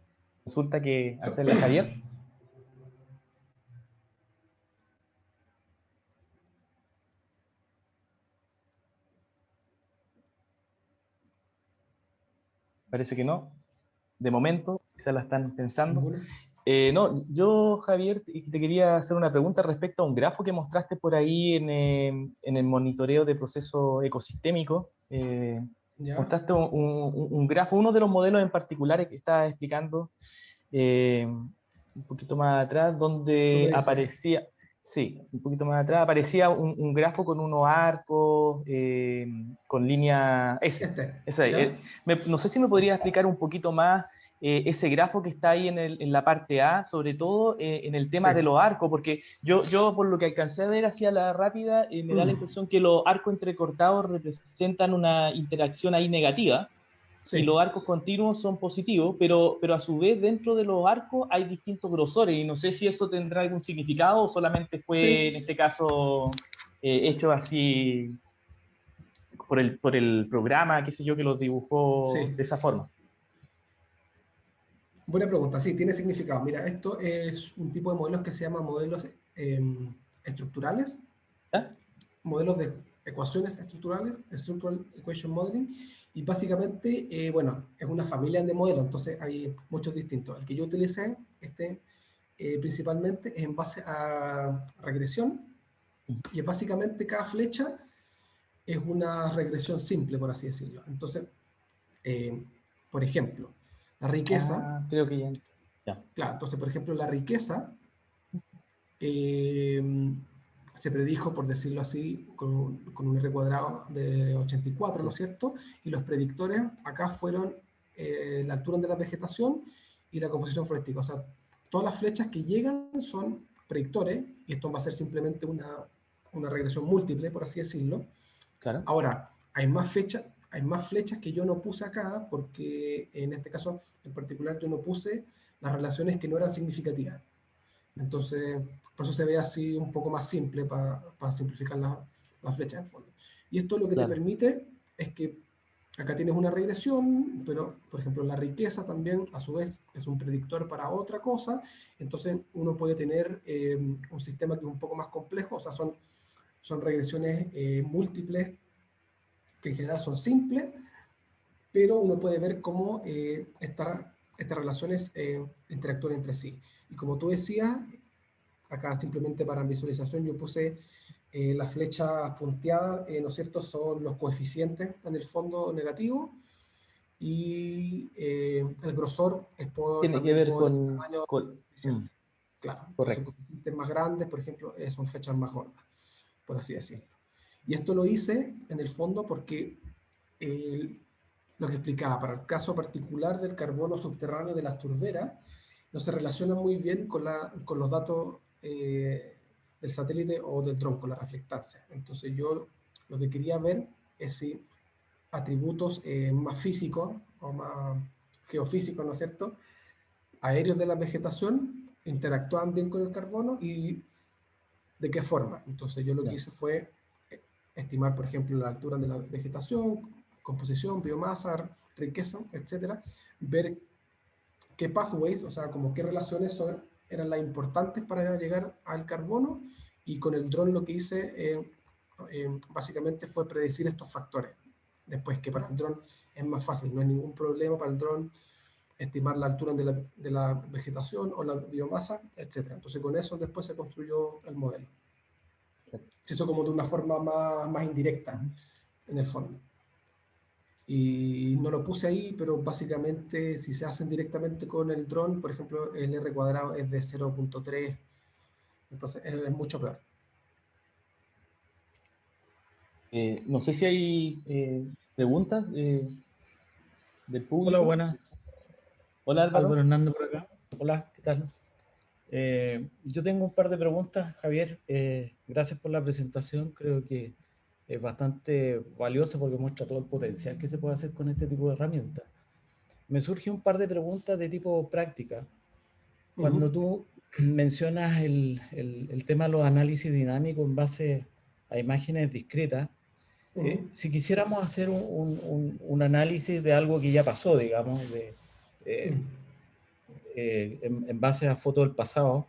consulta que hacerle a Javier. Parece que no. De momento, quizás la están pensando. No, yo, Javier, te quería hacer una pregunta respecto a un grafo que mostraste por ahí en el monitoreo de procesos ecosistémicos. Mostraste un grafo, uno de los modelos en particulares que estaba explicando un poquito más atrás, donde aparecía, sí, un poquito más atrás, aparecía un grafo con unos arcos, con línea S. No sé si me podría explicar un poquito más ese grafo que está ahí en la parte A, sobre todo en el tema de los arcos, porque yo por lo que alcancé a ver hacia la rápida, me da la impresión que los arcos entrecortados representan una interacción ahí negativa, y los arcos continuos son positivos, pero a su vez dentro de los arcos hay distintos grosores, y no sé si eso tendrá algún significado o solamente fue en este caso hecho así por el programa, qué sé yo, que los dibujó de esa forma.
Buena pregunta, sí, tiene significado. Mira, esto es un tipo de modelos que se llama modelos estructurales, modelos de ecuaciones estructurales, Structural Equation Modeling, y básicamente, bueno, es una familia de modelos, entonces hay muchos distintos. El que yo utilicé, principalmente, es en base a regresión, y básicamente cada flecha es una regresión simple, por así decirlo. Entonces, por ejemplo, la riqueza.
Creo que ya.
Claro, entonces, por ejemplo, la riqueza se predijo, por decirlo así, con un R cuadrado de 84, ¿no es cierto? Y los predictores acá fueron la altura de la vegetación y la composición florística. O sea, todas las flechas que llegan son predictores, y esto va a ser simplemente una regresión múltiple, por así decirlo.
Claro.
Ahora, hay más flechas que yo no puse acá, porque en este caso en particular yo no puse las relaciones que no eran significativas. Entonces, por eso se ve así un poco más simple para simplificar la flecha en el fondo. Y esto lo que te permite es que acá tienes una regresión, pero por ejemplo la riqueza también a su vez es un predictor para otra cosa. Entonces uno puede tener un sistema que es un poco más complejo, o sea, son regresiones múltiples que en general son simples, pero uno puede ver cómo está estas relaciones interactúan entre sí. Y como tú decías, acá simplemente para visualización yo puse las flechas punteadas, ¿no es cierto? Son los coeficientes en el fondo negativo, y el grosor es
Tiene que
también
ver
por el tamaño del
mm,
coeficiente. Claro, entonces
correcto.
coeficientes más grandes, por ejemplo, son fechas más gordas, por así decirlo. Y esto lo hice en el fondo porque eh, lo que explicaba, para el caso particular del carbono subterráneo de las turberas, no se relaciona muy bien con los datos del satélite o del dron, con la reflectancia. Entonces yo lo que quería ver es si atributos más físicos o más geofísicos, ¿no es cierto?, aéreos de la vegetación interactúan bien con el carbono y de qué forma. Entonces yo lo que
Ya.
hice fue estimar, por ejemplo, la altura de la vegetación, composición, biomasa, riqueza, etcétera, ver qué pathways, o sea, como qué relaciones eran las importantes para llegar al carbono, y con el dron lo que hice básicamente fue predecir estos factores. Después que para el dron es más fácil, no hay ningún problema para el dron estimar la altura de la vegetación o la biomasa, etcétera. Entonces con eso después se construyó el modelo. Se hizo como de una forma más indirecta,
Ujú.
en el fondo. Y no lo puse ahí, pero básicamente si se hacen directamente con el dron, por ejemplo, el R cuadrado es de 0.3, entonces es mucho peor.
No sé si hay preguntas del
Hola,
público.
buenas.
Hola
Álvaro
Álvaro.
Hernández por acá. Hola, ¿qué tal? Yo tengo un par de preguntas, Javier. Gracias por la presentación. Creo que es bastante valiosa porque muestra todo el potencial que se puede hacer con este tipo de herramientas. Me surge un par de preguntas de tipo práctica. Cuando tú mencionas el tema de los análisis dinámicos en base a imágenes discretas, si quisiéramos hacer un análisis de algo que ya pasó, digamos, eh, en base a fotos del pasado,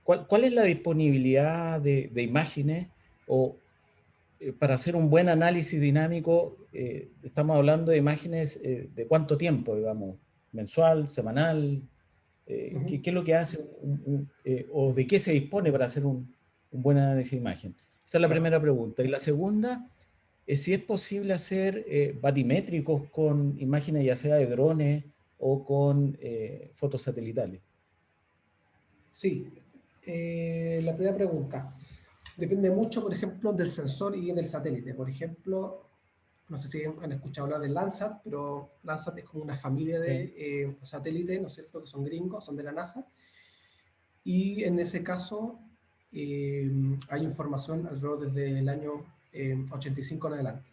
¿cuál es la disponibilidad de imágenes o para hacer un buen análisis dinámico? Estamos hablando de imágenes de cuánto tiempo, digamos, mensual, semanal, ¿qué es lo que hace o de qué se dispone para hacer un buen análisis de imagen? Esa es la
Claro.
primera pregunta. Y la segunda es si es posible hacer batimétricos con imágenes ya sea de drones o con fotos satelitales.
Sí. La primera pregunta. Depende mucho, por ejemplo, del sensor y del satélite. Por ejemplo, no sé si han escuchado hablar de Landsat, pero Landsat es como una familia
Sí.
de satélites, ¿no es cierto?, que son gringos, son de la NASA. Y en ese caso hay información alrededor desde el año 85 en adelante.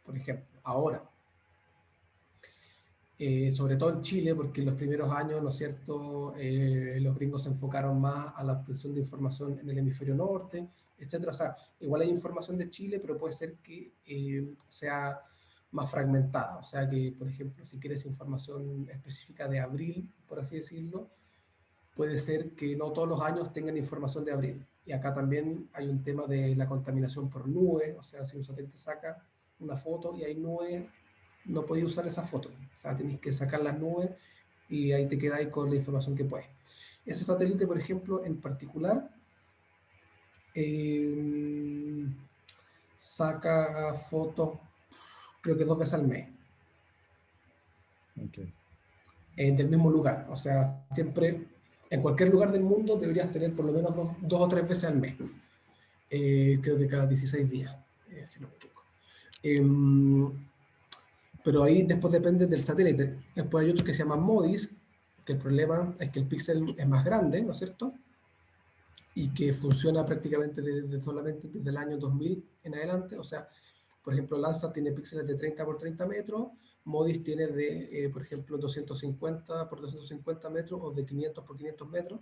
Por ejemplo, ahora, sobre todo en Chile, porque en los primeros años, ¿no es cierto?, los gringos se enfocaron más a la obtención de información en el hemisferio norte, etcétera. O sea, igual hay información de Chile, pero puede ser que sea más fragmentada. O sea que, por ejemplo, si quieres información específica de abril, por así decirlo, puede ser que no todos los años tengan información de abril. Y acá también hay un tema de la contaminación por nube, o sea, si un satélite saca una foto y hay nube, no podéis usar esa foto. O sea, tenéis que sacar las nubes y ahí te quedáis con la información que puedes. Ese satélite, por ejemplo, en particular, eh, saca fotos creo que 2 veces al mes,
Okay.
del mismo lugar. O sea, siempre, en cualquier lugar del mundo deberías tener por lo menos 2 o 3 veces al mes. Creo que cada 16 días, si no me equivoco. Pero ahí después depende del satélite. Después hay otro que se llama MODIS, que el problema es que el píxel es más grande, ¿no es cierto? Y que funciona prácticamente solamente desde el año 2000 en adelante. O sea, por ejemplo, Landsat tiene píxeles de 30 por 30 metros, MODIS tiene de, por ejemplo, 250 por 250 metros o de 500 por 500 metros,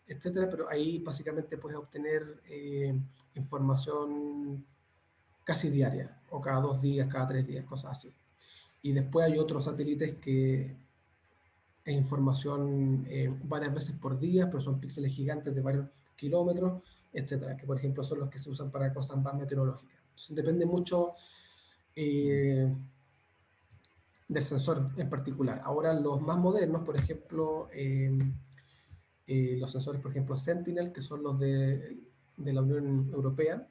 etcétera. Pero ahí básicamente puedes obtener información casi diaria, o cada 2 días, cada 3 días, cosas así. Y después hay otros satélites que es información varias veces por día, pero son píxeles gigantes de varios kilómetros, etcétera, que por ejemplo son los que se usan para cosas más meteorológicas. Entonces depende mucho del sensor en particular. Ahora los más modernos, por ejemplo, los sensores, por ejemplo, Sentinel, que son los de la Unión Europea,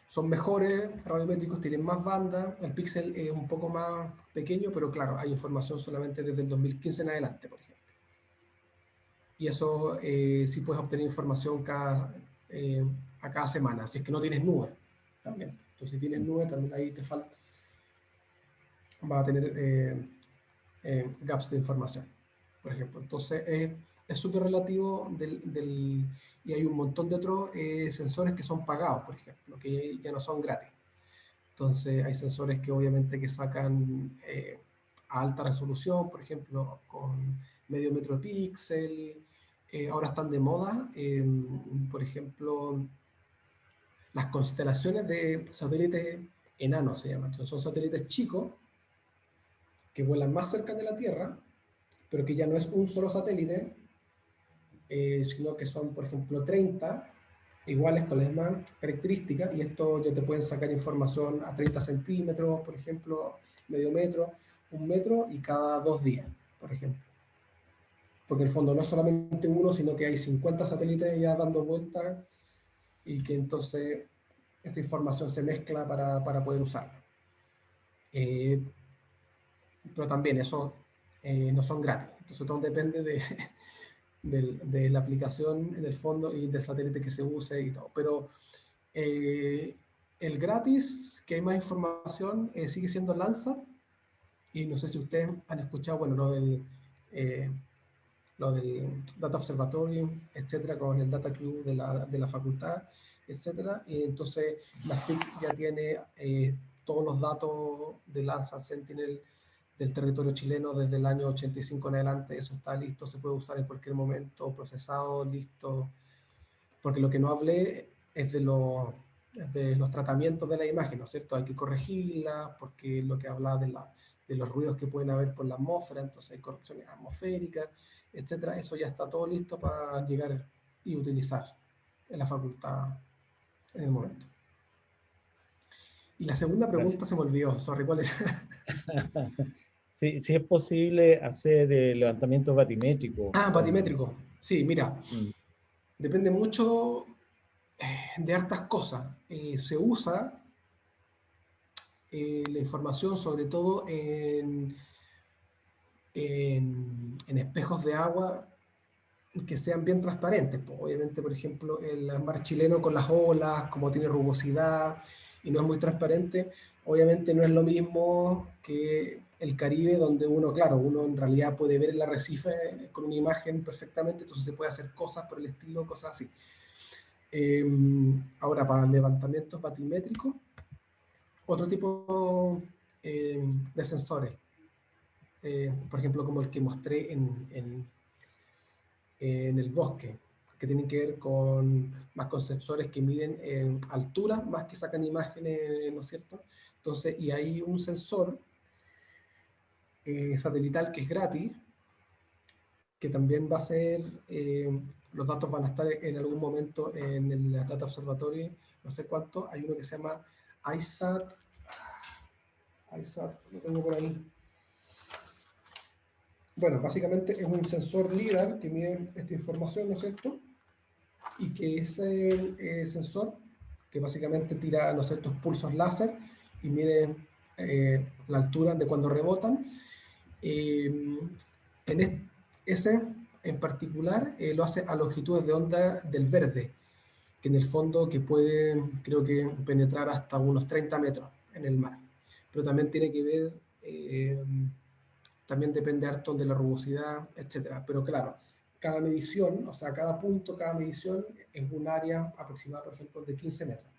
son mejores, radiométricos, tienen más banda, el píxel es un poco más pequeño, pero claro, hay información solamente desde el 2015 en adelante, por ejemplo. Y eso sí puedes obtener información a cada semana, si es que no tienes nube también. Entonces, si tienes nube, también ahí te falta, va a tener gaps de información, por ejemplo. Entonces, es súper relativo y hay un montón de otros sensores que son pagados, por ejemplo, que ya no son gratis. Entonces, hay sensores que obviamente que sacan a alta resolución, por ejemplo, con medio metro de píxel. Ahora están de moda, por ejemplo, las constelaciones de satélites enanos, se llaman. Entonces, son satélites chicos que vuelan más cerca de la Tierra, pero que ya no es un solo satélite, sino que son, por ejemplo, 30 iguales con la misma característica, y esto ya te pueden sacar información a 30 centímetros, por ejemplo, medio metro, 1 metro, y cada 2 días, por ejemplo. Porque en el fondo no es solamente uno, sino que hay 50 satélites ya dando vueltas, y que entonces esta información se mezcla para poder usarla. Pero también eso no son gratis, entonces todo depende de la aplicación en el fondo y del satélite que se use y todo. Pero el gratis, que hay más información, sigue siendo Landsat, y no sé si ustedes han escuchado, bueno, lo del Data Observatory, etcétera, con el Data Cube de la facultad, etcétera. Y entonces la FIC ya tiene todos los datos de Landsat Sentinel del territorio chileno desde el año 85 en adelante. Eso está listo, se puede usar en cualquier momento, procesado, listo. Porque lo que no hablé es de los tratamientos de la imagen, ¿no es cierto? Hay que corregirlas, porque lo que hablaba de los ruidos que pueden haber por la atmósfera, entonces hay correcciones atmosféricas, etcétera. Eso ya está todo listo para llegar y utilizar en la facultad en el momento. Y la segunda pregunta
Gracias.
se me olvidó, sorry, ¿cuál es?
Sí, sí es posible hacer levantamiento batimétrico.
Batimétrico. Sí, mira, depende mucho de hartas cosas. Se usa la información sobre todo en espejos de agua que sean bien transparentes. Pues, obviamente, por ejemplo, el mar chileno con las olas, como tiene rugosidad y no es muy transparente, obviamente no es lo mismo que el Caribe, donde uno, claro, uno en realidad puede ver el arrecife con una imagen perfectamente, entonces se puede hacer cosas por el estilo, cosas así. Ahora, para levantamientos batimétricos, otro tipo de sensores, por ejemplo, como el que mostré en el bosque, que tienen que ver más con sensores que miden altura, más que sacan imágenes, ¿no es cierto? Entonces, y hay un sensor satelital que es gratis, que también va a ser, los datos van a estar en algún momento en el Data Observatory, no sé cuánto, hay uno que se llama ISAT, lo tengo por ahí. Bueno, básicamente es un sensor LIDAR que mide esta información, ¿no es cierto? Y que ese sensor, que básicamente tira, ¿no es cierto?, pulsos láser y mide la altura de cuando rebotan. Ese en particular lo hace a longitudes de onda del verde, que en el fondo que puede, creo que, penetrar hasta unos 30 metros en el mar. Pero también tiene que ver, también depende harto de la rugosidad, etcétera. Pero claro, cada medición, o sea, cada punto, cada medición es un área aproximada, por ejemplo, de 15 metros.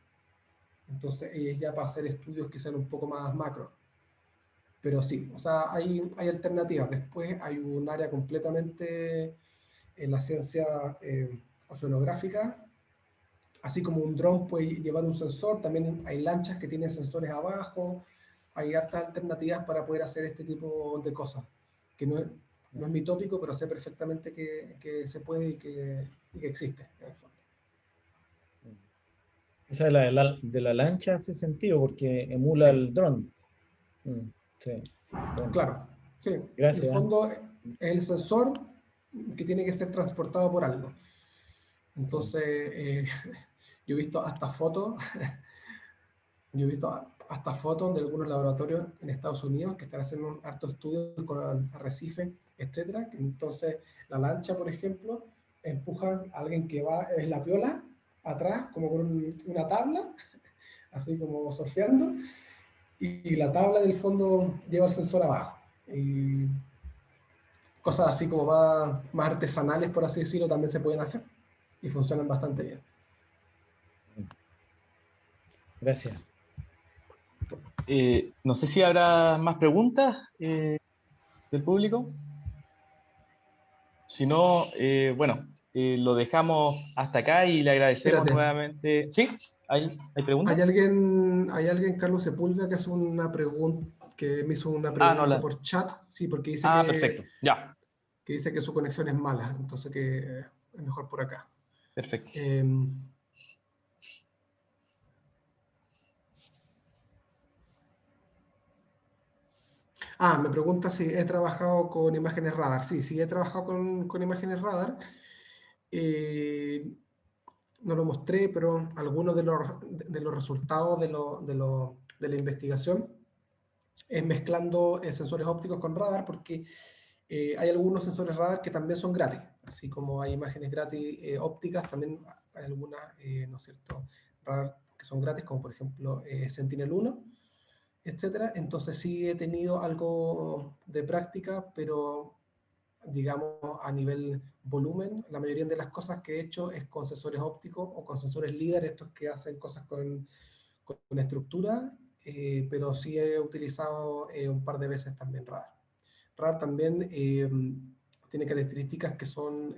Entonces, ya para hacer estudios que sean un poco más macro. Pero sí, o sea, hay alternativas. Después hay un área completamente en la ciencia oceanográfica. Así como un dron puede llevar un sensor, también hay lanchas que tienen sensores abajo. Hay hartas alternativas para poder hacer este tipo de cosas, que no es mi tópico, pero sé perfectamente que se puede y que existe en el fondo.
Esa de la lancha hace sentido porque emula
Sí.
el dron. Sí. Bueno,
Claro, sí. En el
gracias.
fondo es el sensor que tiene que ser transportado por algo. Entonces, yo he visto hasta fotos, yo he visto hasta fotos de algunos laboratorios en Estados Unidos que están haciendo un harto estudios con arrecife, etcétera. Entonces, la lancha, por ejemplo, empuja a alguien que va en la piola atrás, como con una tabla, así como surfeando, y la tabla del fondo lleva el sensor abajo. Y cosas así como más artesanales, por así decirlo, también se pueden hacer y funcionan bastante bien.
Gracias.
No sé si habrá más preguntas del público. Si no, bueno, lo dejamos hasta acá y le agradecemos
Espérate,
nuevamente. ¿Sí? ¿Hay preguntas?
hay alguien, Carlos Sepúlveda, que hace una pregunta, que me hizo una
Ah, no,
pregunta por chat, sí, porque dice
perfecto. Ya,
que su conexión es mala, entonces que es mejor por acá.
perfecto.
Me pregunta si he trabajado con imágenes radar. Sí, sí he trabajado con imágenes radar. Eh, no lo mostré, pero algunos de los resultados de la investigación es mezclando sensores ópticos con radar, porque hay algunos sensores radar que también son gratis, así como hay imágenes gratis ópticas, también hay algunas, ¿no es cierto?, radar que son gratis, como por ejemplo Sentinel-1, etcétera. Entonces sí he tenido algo de práctica, pero digamos a nivel volumen, la mayoría de las cosas que he hecho es con sensores ópticos o con sensores LIDAR, estos que hacen cosas con estructura, pero sí he utilizado un par de veces también radar. Radar también tiene características que son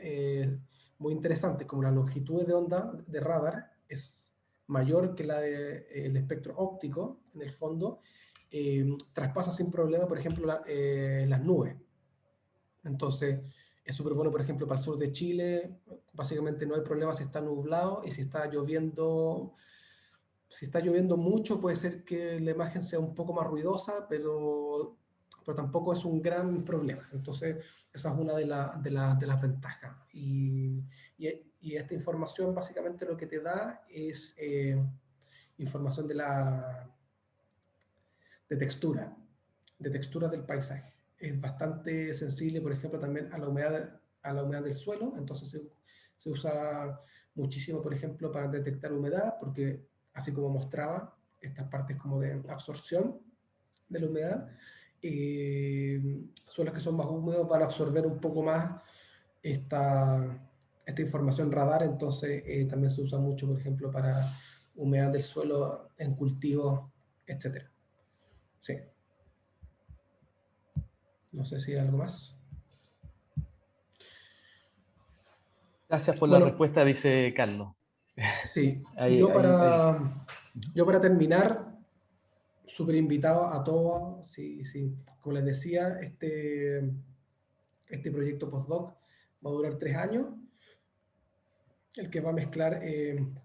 muy interesantes, como la longitud de onda de radar es mayor que la del espectro óptico, en el fondo, traspasa sin problema, por ejemplo, las nubes. Entonces, es súper bueno, por ejemplo, para el sur de Chile, básicamente no hay problema si está nublado, y si está lloviendo mucho, puede ser que la imagen sea un poco más ruidosa, pero tampoco es un gran problema. Entonces, esa es una de las ventajas. Y esta información básicamente lo que te da es información de textura, de textura del paisaje. Es bastante sensible, por ejemplo, también a la humedad del suelo. Entonces se usa muchísimo, por ejemplo, para detectar humedad, porque así como mostraba, estas partes como de absorción de la humedad, suelos que son más húmedos van a absorber un poco más esta información radar. Entonces también se usa mucho, por ejemplo, para humedad del suelo en cultivos, etc. Sí. No sé si hay algo más.
Gracias por la
Bueno,
respuesta, dice Carlos.
sí,
Ahí,
yo para terminar, súper invitado a todos, sí, sí. Como les decía, este proyecto postdoc va a durar 3 años, el que va a mezclar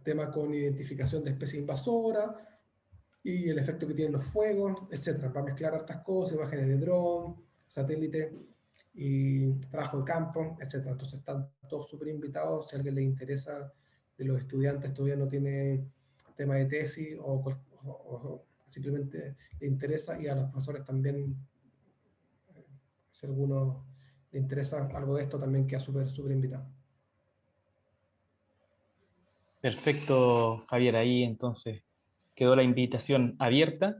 temas con identificación de especies invasoras y el efecto que tienen los fuegos, etc. Va a mezclar hartas cosas, imágenes de dron, satélite y trabajo de campo, etc. Entonces están todos súper invitados. Si a alguien le interesa, de los estudiantes todavía no tiene tema de tesis o simplemente le interesa, y a los profesores también, si a alguno le interesa algo de esto, también queda súper invitado.
perfecto, Javier. Ahí entonces quedó la invitación abierta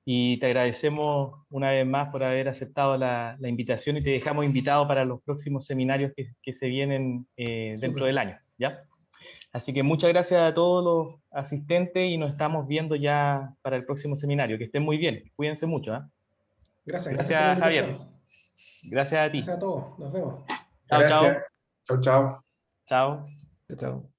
y te agradecemos una vez más por haber aceptado la invitación y te dejamos invitado para los próximos seminarios que se vienen dentro
Súper.
del año, ¿ya? Así que muchas gracias a todos los asistentes y nos estamos viendo ya para el próximo seminario. Que estén muy bien. Cuídense mucho, ¿eh?
Gracias por la
Gracias, Javier.
invitación.
Gracias a ti.
Gracias a todos. Nos vemos.
Chao,
Gracias.
chao.
Chau, chau.
Chao.
Chao.